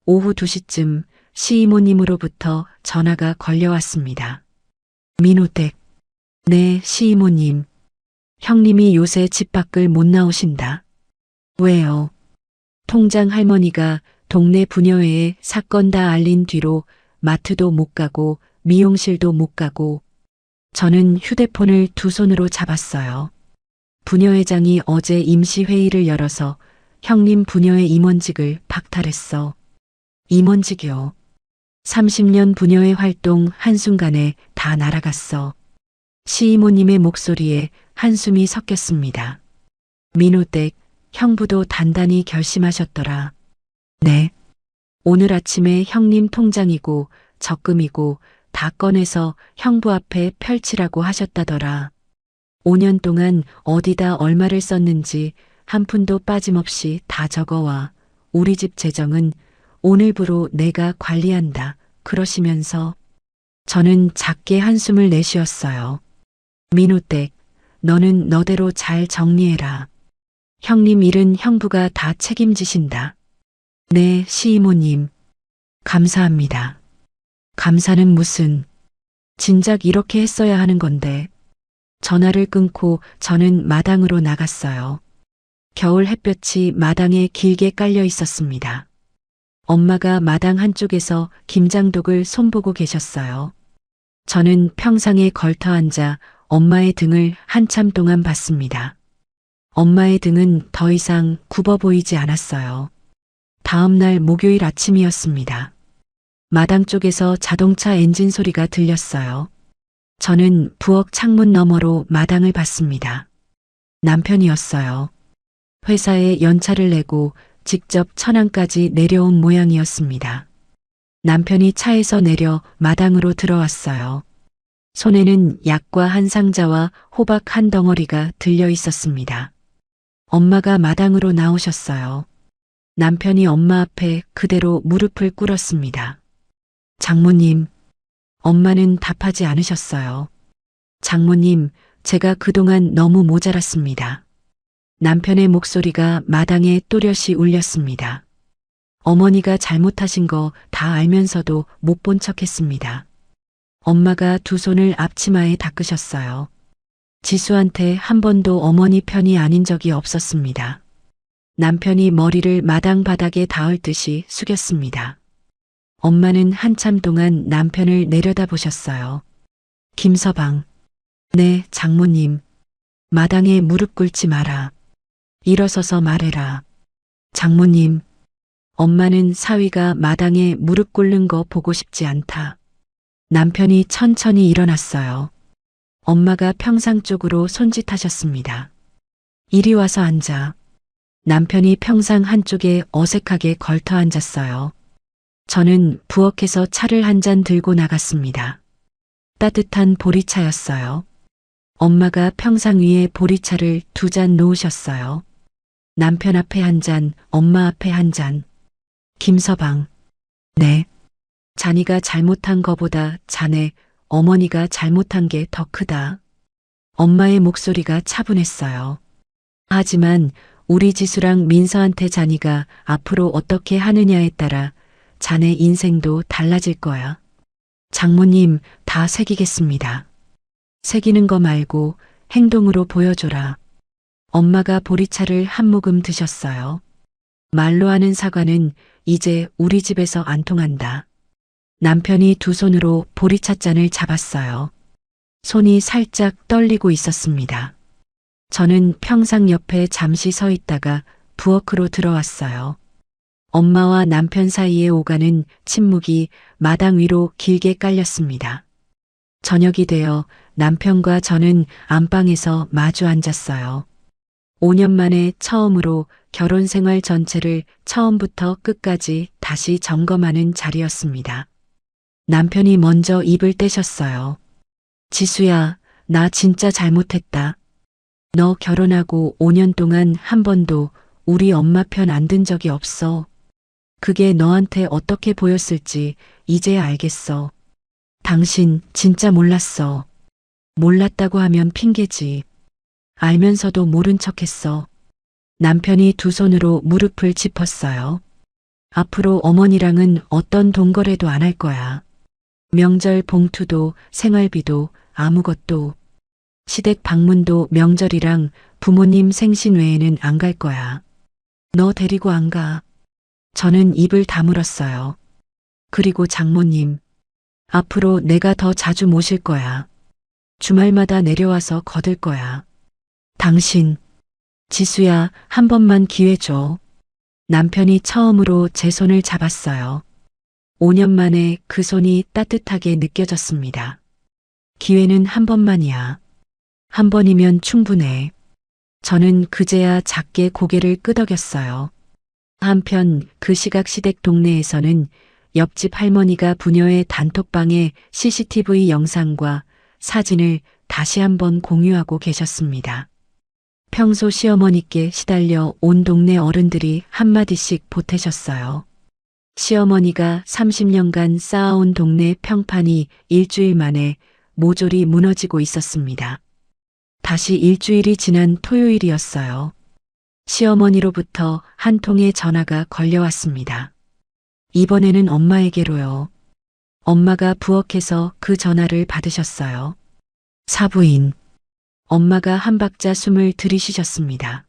오후 2시쯤 시이모님으로부터 전화가 걸려왔습니다. 민호댁. 네, 시이모님. 형님이 요새 집 밖을 못 나오신다. 왜요? 통장 할머니가 동네 부녀회에 사건 다 알린 뒤로 마트도 못 가고 미용실도 못 가고 저는 휴대폰을 두 손으로 잡았어요. 부녀회장이 어제 임시회의를 열어서 형님 부녀회 임원직을 박탈했어. 임원직이요. 30년 부녀회 활동 한순간에 다 날아갔어. 시이모님의 목소리에 한숨이 섞였습니다. 민호댁, 형부도 단단히 결심하셨더라. 네. 오늘 아침에 형님 통장이고 적금이고 다 꺼내서 형부 앞에 펼치라고 하셨다더라. 5년 동안 어디다 얼마를 썼는지 한 푼도 빠짐없이 다 적어와. 우리 집 재정은 오늘부로 내가 관리한다. 그러시면서 저는 작게 한숨을 내쉬었어요. 민호댁, 너는 너대로 잘 정리해라. 형님 일은 형부가 다 책임지신다. 네, 시이모님. 감사합니다. 감사는 무슨. 진작 이렇게 했어야 하는 건데. 전화를 끊고 저는 마당으로 나갔어요. 겨울 햇볕이 마당에 길게 깔려 있었습니다. 엄마가 마당 한쪽에서 김장독을 손보고 계셨어요. 저는 평상에 걸터 앉아 엄마의 등을 한참 동안 봤습니다. 엄마의 등은 더 이상 굽어 보이지 않았어요. 다음 날 목요일 아침이었습니다. 마당 쪽에서 자동차 엔진 소리가 들렸어요. 저는 부엌 창문 너머로 마당을 봤습니다. 남편이었어요. 회사에 연차를 내고 직접 천안까지 내려온 모양이었습니다. 남편이 차에서 내려 마당으로 들어왔어요. 손에는 약과 한 상자와 호박 한 덩어리가 들려 있었습니다. 엄마가 마당으로 나오셨어요. 남편이 엄마 앞에 그대로 무릎을 꿇었습니다. 장모님, 엄마는 답하지 않으셨어요. 장모님, 제가 그동안 너무 모자랐습니다. 남편의 목소리가 마당에 또렷이 울렸습니다. 어머니가 잘못하신 거 다 알면서도 못 본 척했습니다. 엄마가 두 손을 앞치마에 닦으셨어요. 지수한테 한 번도 어머니 편이 아닌 적이 없었습니다. 남편이 머리를 마당 바닥에 닿을 듯이 숙였습니다. 엄마는 한참 동안 남편을 내려다보셨어요. 김서방. 네, 장모님. 마당에 무릎 꿇지 마라. 일어서서 말해라. 장모님. 엄마는 사위가 마당에 무릎 꿇는 거 보고 싶지 않다. 남편이 천천히 일어났어요. 엄마가 평상 쪽으로 손짓하셨습니다. 이리 와서 앉아. 남편이 평상 한쪽에 어색하게 걸터 앉았어요. 저는 부엌에서 차를 한 잔 들고 나갔습니다. 따뜻한 보리차였어요. 엄마가 평상 위에 보리차를 2잔 놓으셨어요. 남편 앞에 한 잔, 엄마 앞에 한 잔. 김서방. 네. 자니가 잘못한 거보다 자네, 어머니가 잘못한 게 더 크다. 엄마의 목소리가 차분했어요. 하지만 우리 지수랑 민서한테 자니가 앞으로 어떻게 하느냐에 따라 자네 인생도 달라질 거야. 장모님, 다 새기겠습니다. 새기는 거 말고 행동으로 보여줘라. 엄마가 보리차를 한 모금 드셨어요. 말로 하는 사과는 이제 우리 집에서 안 통한다. 남편이 두 손으로 보리찻잔을 잡았어요. 손이 살짝 떨리고 있었습니다. 저는 평상 옆에 잠시 서 있다가 부엌으로 들어왔어요. 엄마와 남편 사이에 오가는 침묵이 마당 위로 길게 깔렸습니다. 저녁이 되어 남편과 저는 안방에서 마주 앉았어요. 5년 만에 처음으로 결혼 생활 전체를 처음부터 끝까지 다시 점검하는 자리였습니다. 남편이 먼저 입을 떼셨어요. 지수야, 나 진짜 잘못했다. 너 결혼하고 5년 동안 한 번도 우리 엄마 편 안 든 적이 없어. 그게 너한테 어떻게 보였을지 이제 알겠어. 당신 진짜 몰랐어. 몰랐다고 하면 핑계지. 알면서도 모른 척했어. 남편이 두 손으로 무릎을 짚었어요. 앞으로 어머니랑은 어떤 동거래도 안 할 거야. 명절 봉투도 생활비도 아무것도. 시댁 방문도 명절이랑 부모님 생신 외에는 안 갈 거야. 너 데리고 안 가. 저는 입을 다물었어요. 그리고 장모님. 앞으로 내가 더 자주 모실 거야. 주말마다 내려와서 거들 거야. 당신. 지수야, 한 번만 기회 줘. 남편이 처음으로 제 손을 잡았어요. 5년 만에 그 손이 따뜻하게 느껴졌습니다. 기회는 한 번만이야. 한 번이면 충분해. 저는 그제야 작게 고개를 끄덕였어요. 한편 그 시각 시댁 동네에서는 옆집 할머니가 부녀의 단톡방에 CCTV 영상과 사진을 다시 한번 공유하고 계셨습니다. 평소 시어머니께 시달려 온 동네 어른들이 한마디씩 보태셨어요. 시어머니가 30년간 쌓아온 동네 평판이 일주일 만에 모조리 무너지고 있었습니다. 다시 일주일이 지난 토요일이었어요. 시어머니로부터 한 통의 전화가 걸려왔습니다. 이번에는 엄마에게로요. 엄마가 부엌에서 그 전화를 받으셨어요. 사부인. 엄마가 한 박자 숨을 들이쉬셨습니다.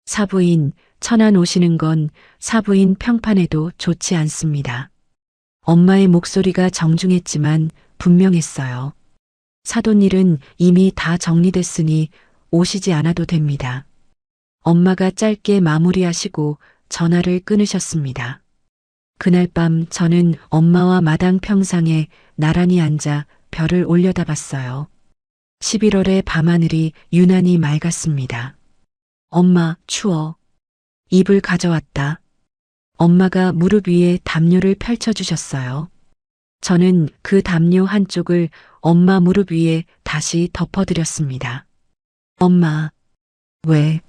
사부인, 천안 오시는 건 사부인 평판에도 좋지 않습니다. 엄마의 목소리가 정중했지만 분명했어요. 사돈일은 이미 다 정리됐으니 오시지 않아도 됩니다. 엄마가 짧게 마무리하시고 전화를 끊으셨습니다. 그날 밤 저는 엄마와 마당 평상에 나란히 앉아 별을 올려다봤어요. 11월의 밤하늘이 유난히 맑았습니다. 엄마, 추워. 이불 가져왔다. 엄마가 무릎 위에 담요를 펼쳐주셨어요. 저는 그 담요 한쪽을 엄마 무릎 위에 다시 덮어드렸습니다. 엄마. 왜?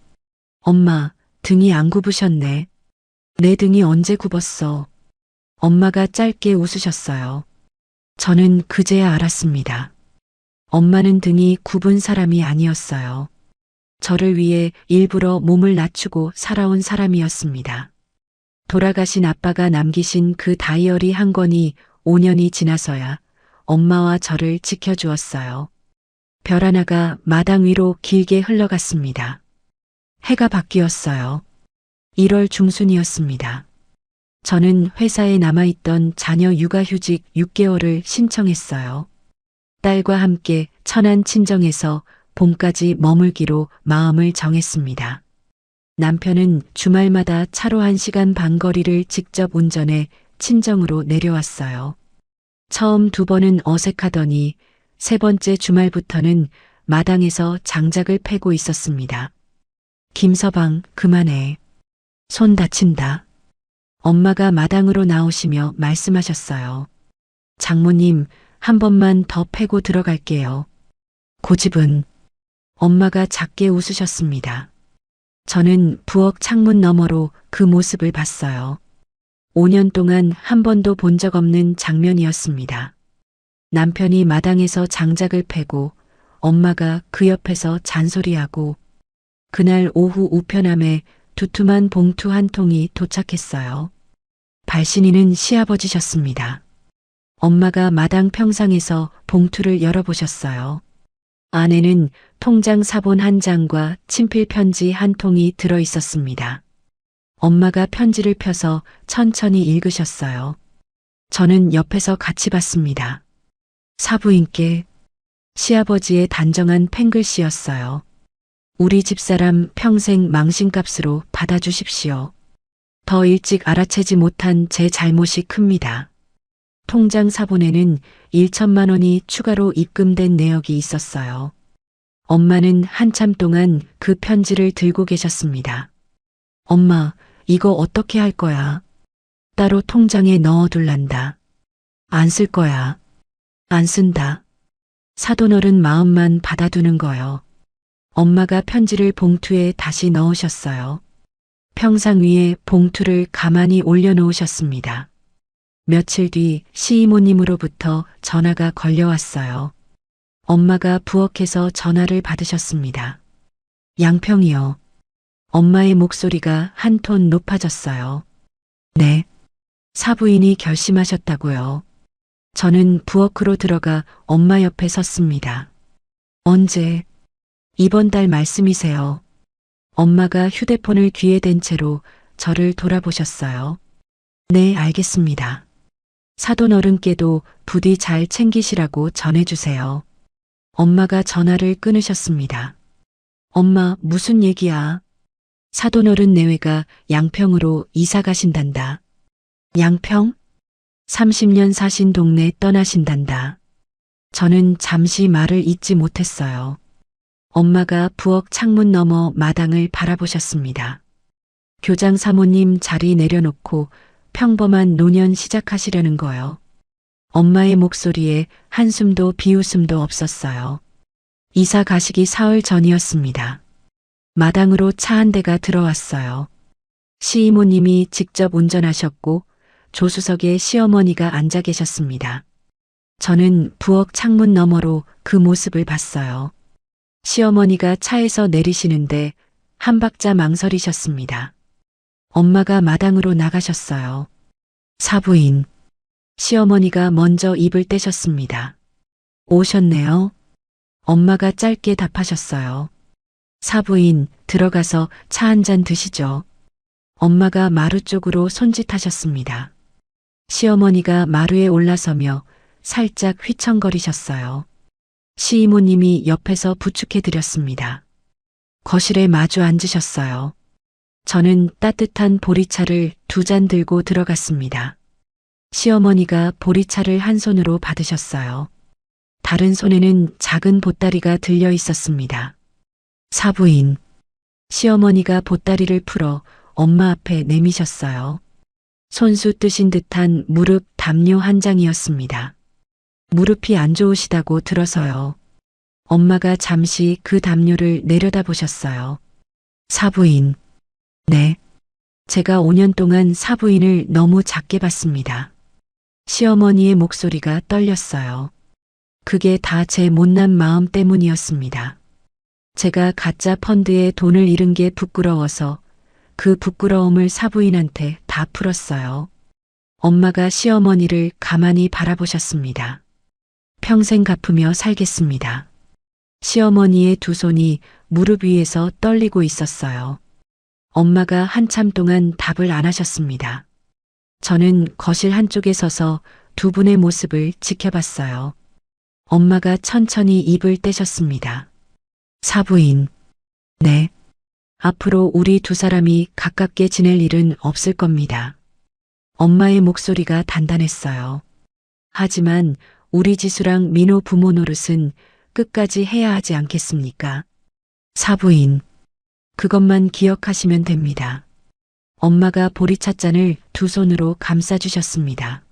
엄마, 등이 안 굽으셨네. 내 등이 언제 굽었어? 엄마가 짧게 웃으셨어요. 저는 그제야 알았습니다. 엄마는 등이 굽은 사람이 아니었어요. 저를 위해 일부러 몸을 낮추고 살아온 사람이었습니다. 돌아가신 아빠가 남기신 그 다이어리 한 권이 5년이 지나서야 엄마와 저를 지켜주었어요. 별 하나가 마당 위로 길게 흘러갔습니다. 해가 바뀌었어요. 1월 중순이었습니다. 저는 회사에 남아있던 자녀 육아휴직 6개월을 신청했어요. 딸과 함께 천안 친정에서 봄까지 머물기로 마음을 정했습니다. 남편은 주말마다 차로 1시간 반 거리를 직접 운전해 친정으로 내려왔어요. 처음 2번은 어색하더니 3번째 주말부터는 마당에서 장작을 패고 있었습니다. 김서방, 그만해. 손 다친다. 엄마가 마당으로 나오시며 말씀하셨어요. 장모님, 한 번만 더 패고 들어갈게요. 고집은. 엄마가 작게 웃으셨습니다. 저는 부엌 창문 너머로 그 모습을 봤어요. 5년 동안 한 번도 본 적 없는 장면이었습니다. 남편이 마당에서 장작을 패고 엄마가 그 옆에서 잔소리하고 그날 오후 우편함에 두툼한 봉투 한 통이 도착했어요. 발신인은 시아버지셨습니다. 엄마가 마당 평상에서 봉투를 열어보셨어요. 안에는 통장 사본 한 장과 친필 편지 한 통이 들어 있었습니다. 엄마가 편지를 펴서 천천히 읽으셨어요. 저는 옆에서 같이 봤습니다. 사부인께 시아버지의 단정한 펜글씨였어요. 우리 집사람 평생 망신값으로 받아주십시오. 더 일찍 알아채지 못한 제 잘못이 큽니다. 통장 사본에는 1천만 원이 추가로 입금된 내역이 있었어요. 엄마는 한참 동안 그 편지를 들고 계셨습니다. 엄마, 이거 어떻게 할 거야? 따로 통장에 넣어둘란다. 안 쓸 거야. 안 쓴다. 사돈어른 마음만 받아두는 거요. 엄마가 편지를 봉투에 다시 넣으셨어요. 평상 위에 봉투를 가만히 올려놓으셨습니다. 며칠 뒤 시이모님으로부터 전화가 걸려왔어요. 엄마가 부엌에서 전화를 받으셨습니다. 양평이요. 엄마의 목소리가 한 톤 높아졌어요. 네. 사부인이 결심하셨다고요. 저는 부엌으로 들어가 엄마 옆에 섰습니다. 언제? 이번 달 말씀이세요. 엄마가 휴대폰을 귀에 댄 채로 저를 돌아보셨어요. 네, 알겠습니다. 사돈 어른께도 부디 잘 챙기시라고 전해주세요. 엄마가 전화를 끊으셨습니다. 엄마, 무슨 얘기야? 사돈 어른 내외가 양평으로 이사 가신단다. 양평? 30년 사신 동네 떠나신단다. 저는 잠시 말을 잇지 못했어요. 엄마가 부엌 창문 너머 마당을 바라보셨습니다. 교장 사모님 자리 내려놓고 평범한 노년 시작하시려는 거요. 엄마의 목소리에 한숨도 비웃음도 없었어요. 이사 가시기 사흘 전이었습니다. 마당으로 차 한 대가 들어왔어요. 시이모님이 직접 운전하셨고 조수석에 시어머니가 앉아 계셨습니다. 저는 부엌 창문 너머로 그 모습을 봤어요. 시어머니가 차에서 내리시는데 한 박자 망설이셨습니다. 엄마가 마당으로 나가셨어요. 사부인. 시어머니가 먼저 입을 떼셨습니다. 오셨네요. 엄마가 짧게 답하셨어요. 사부인, 들어가서 차 한 잔 드시죠. 엄마가 마루 쪽으로 손짓하셨습니다. 시어머니가 마루에 올라서며 살짝 휘청거리셨어요. 시이모님이 옆에서 부축해 드렸습니다. 거실에 마주 앉으셨어요. 저는 따뜻한 보리차를 2잔 들고 들어갔습니다. 시어머니가 보리차를 한 손으로 받으셨어요. 다른 손에는 작은 보따리가 들려 있었습니다. 사부인. 시어머니가 보따리를 풀어 엄마 앞에 내미셨어요. 손수 뜨신 듯한 무릎 담요 한 장이었습니다. 무릎이 안 좋으시다고 들어서요. 엄마가 잠시 그 담요를 내려다보셨어요. 사부인. 네. 제가 5년 동안 사부인을 너무 작게 봤습니다. 시어머니의 목소리가 떨렸어요. 그게 다 제 못난 마음 때문이었습니다. 제가 가짜 펀드에 돈을 잃은 게 부끄러워서 그 부끄러움을 사부인한테 다 풀었어요. 엄마가 시어머니를 가만히 바라보셨습니다. 평생 갚으며 살겠습니다. 시어머니의 두 손이 무릎 위에서 떨리고 있었어요. 엄마가 한참 동안 답을 안 하셨습니다. 저는 거실 한쪽에 서서 두 분의 모습을 지켜봤어요. 엄마가 천천히 입을 떼셨습니다. 사부인. 네. 앞으로 우리 두 사람이 가깝게 지낼 일은 없을 겁니다. 엄마의 목소리가 단단했어요. 하지만 우리 지수랑 민호 부모 노릇은 끝까지 해야 하지 않겠습니까? 사부인. 그것만 기억하시면 됩니다. 엄마가 보리찻잔을 두 손으로 감싸주셨습니다.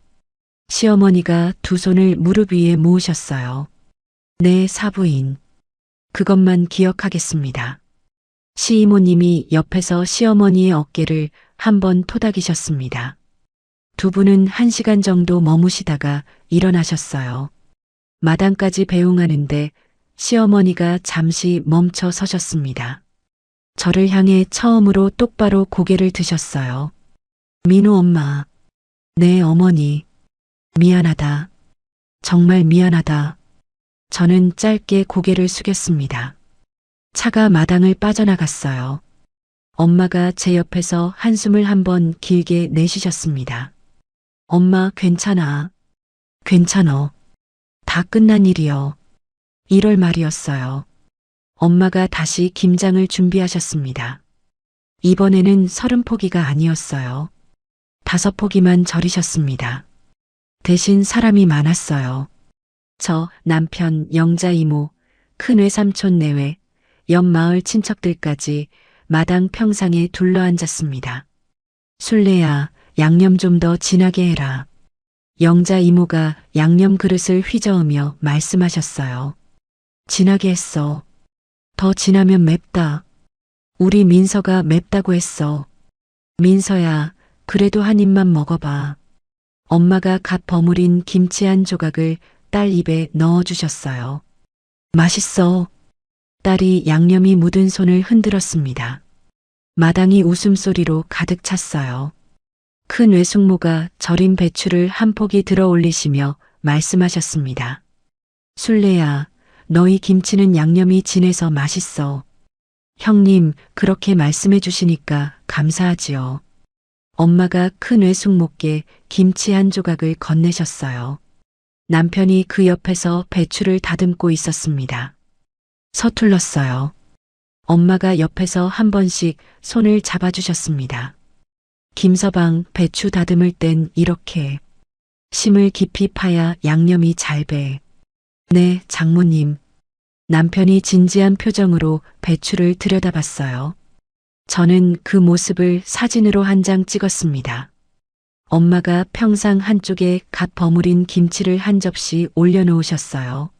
시어머니가 두 손을 무릎 위에 모으셨어요. 네, 사부인. 그것만 기억하겠습니다. 시이모님이 옆에서 시어머니의 어깨를 한번 토닥이셨습니다. 두 분은 1시간 정도 머무시다가 일어나셨어요. 마당까지 배웅하는데 시어머니가 잠시 멈춰 서셨습니다. 저를 향해 처음으로 똑바로 고개를 드셨어요. 민호 엄마. 네, 어머니. 미안하다. 정말 미안하다. 저는 짧게 고개를 숙였습니다. 차가 마당을 빠져나갔어요. 엄마가 제 옆에서 한숨을 한번 길게 내쉬셨습니다. 엄마, 괜찮아. 괜찮어. 다 끝난 일이여. 1월 말이었어요. 엄마가 다시 김장을 준비하셨습니다. 이번에는 30포기가 아니었어요. 5포기만 절이셨습니다. 대신 사람이 많았어요. 저, 남편, 영자 이모, 큰 외삼촌 내외, 옆 마을 친척들까지 마당 평상에 둘러앉았습니다. 술래야, 양념 좀 더 진하게 해라. 영자 이모가 양념 그릇을 휘저으며 말씀하셨어요. 진하게 했어. 더 진하면 맵다. 우리 민서가 맵다고 했어. 민서야, 그래도 한 입만 먹어봐. 엄마가 갓 버무린 김치 한 조각을 딸 입에 넣어주셨어요. 맛있어. 딸이 양념이 묻은 손을 흔들었습니다. 마당이 웃음소리로 가득 찼어요. 큰 외숙모가 절인 배추를 한 포기 들어 올리시며 말씀하셨습니다. 술래야, 너희 김치는 양념이 진해서 맛있어. 형님, 그렇게 말씀해 주시니까 감사하지요. 엄마가 큰 외숙모께 김치 한 조각을 건네셨어요. 남편이 그 옆에서 배추를 다듬고 있었습니다. 서툴렀어요. 엄마가 옆에서 한 번씩 손을 잡아주셨습니다. 김서방, 배추 다듬을 땐 이렇게 심을 깊이 파야 양념이 잘 배. 네, 장모님. 남편이 진지한 표정으로 배추를 들여다봤어요. 저는 그 모습을 사진으로 한 장 찍었습니다. 엄마가 평상 한쪽에 갓 버무린 김치를 한 접시 올려놓으셨어요.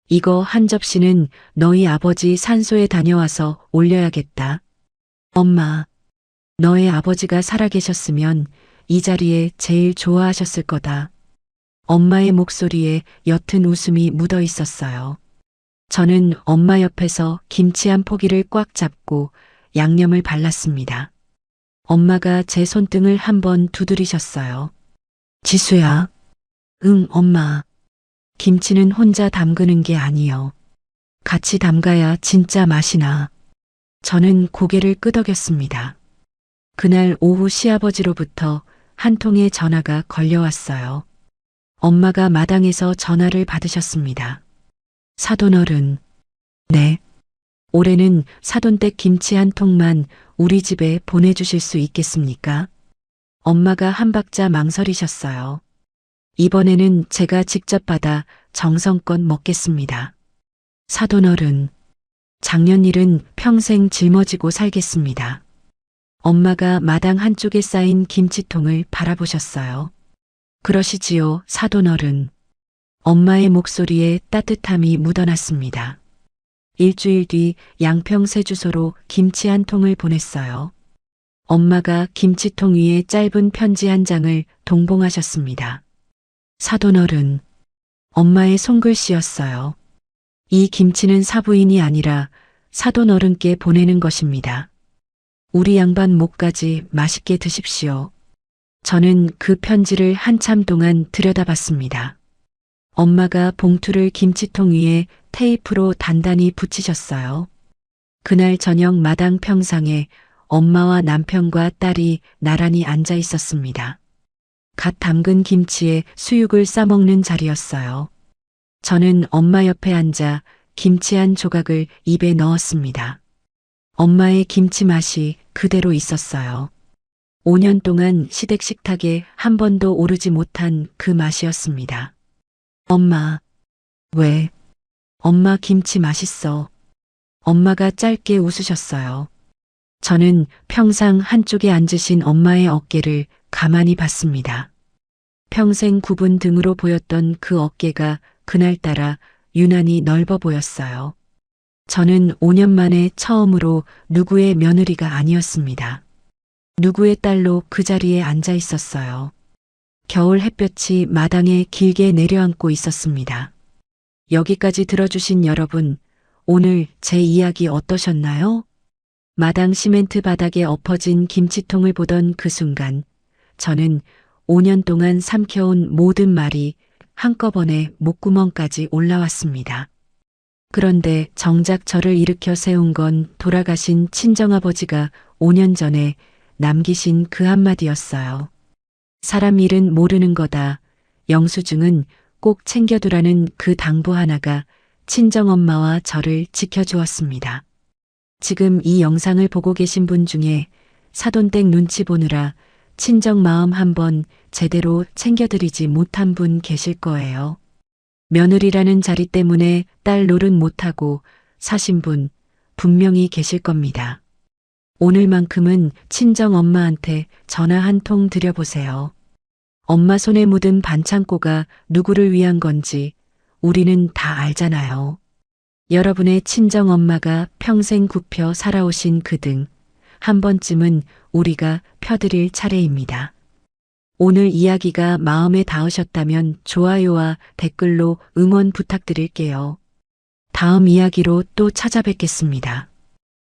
이거 한 접시는 너희 아버지 산소에 다녀와서 올려야겠다. 엄마, 너의 아버지가 살아계셨으면 이 자리에 제일 좋아하셨을 거다. 엄마의 목소리에 옅은 웃음이 묻어 있었어요. 저는 엄마 옆에서 김치 한 포기를 꽉 잡고 양념을 발랐습니다. 엄마가 제 손등을 한번 두드리셨어요. 지수야. 응, 엄마. 김치는 혼자 담그는 게 아니여. 같이 담가야 진짜 맛이 나. 저는 고개를 끄덕였습니다. 그날 오후 시아버지로부터 한 통의 전화가 걸려왔어요. 엄마가 마당에서 전화를 받으셨습니다. 사돈어른. 네. 올해는 사돈댁 김치 한 통만 우리 집에 보내주실 수 있겠습니까? 엄마가 한 박자 망설이셨어요. 이번에는 제가 직접 받아 정성껏 먹겠습니다. 사돈어른. 작년 일은 평생 짊어지고 살겠습니다. 엄마가 마당 한쪽에 쌓인 김치통을 바라보셨어요. 그러시지요, 사돈어른. 엄마의 목소리에 따뜻함이 묻어났습니다. 일주일 뒤 양평 새 주소로 김치 한 통을 보냈어요. 엄마가 김치통 위에 짧은 편지 한 장을 동봉하셨습니다. 사돈어른. 엄마의 손글씨였어요. 이 김치는 사부인이 아니라 사돈어른께 보내는 것입니다. 우리 양반 목까지 맛있게 드십시오. 저는 그 편지를 한참 동안 들여다봤습니다. 엄마가 봉투를 김치통 위에 테이프로 단단히 붙이셨어요. 그날 저녁 마당 평상에 엄마와 남편과 딸이 나란히 앉아 있었습니다. 갓 담근 김치에 수육을 싸먹는 자리였어요. 저는 엄마 옆에 앉아 김치 한 조각을 입에 넣었습니다. 엄마의 김치 맛이 그대로 있었어요. 5년 동안 시댁 식탁에 한 번도 오르지 못한 그 맛이었습니다. 엄마. 왜? 엄마 김치 맛있어. 엄마가 짧게 웃으셨어요. 저는 평상 한쪽에 앉으신 엄마의 어깨를 가만히 봤습니다. 평생 굽은 등으로 보였던 그 어깨가 그날따라 유난히 넓어 보였어요. 저는 5년 만에 처음으로 누구의 며느리가 아니었습니다. 누구의 딸로 그 자리에 앉아 있었어요. 겨울 햇볕이 마당에 길게 내려앉고 있었습니다. 여기까지 들어주신 여러분, 오늘 제 이야기 어떠셨나요? 마당 시멘트 바닥에 엎어진 김치통을 보던 그 순간, 저는 5년 동안 삼켜온 모든 말이 한꺼번에 목구멍까지 올라왔습니다. 그런데 정작 저를 일으켜 세운 건 돌아가신 친정아버지가 5년 전에 남기신 그 한마디였어요. 사람 일은 모르는 거다. 영수증은 꼭 챙겨두라는 그 당부 하나가 친정엄마와 저를 지켜주었습니다. 지금 이 영상을 보고 계신 분 중에 사돈댁 눈치 보느라 친정 마음 한번 제대로 챙겨드리지 못한 분 계실 거예요. 며느리라는 자리 때문에 딸 노릇 못하고 사신 분 분명히 계실 겁니다. 오늘만큼은 친정 엄마한테 전화 한 통 드려보세요. 엄마 손에 묻은 반창고가 누구를 위한 건지 우리는 다 알잖아요. 여러분의 친정 엄마가 평생 굽혀 살아오신 그 등 한 번쯤은 우리가 펴드릴 차례입니다. 오늘 이야기가 마음에 닿으셨다면 좋아요와 댓글로 응원 부탁드릴게요. 다음 이야기로 또 찾아뵙겠습니다.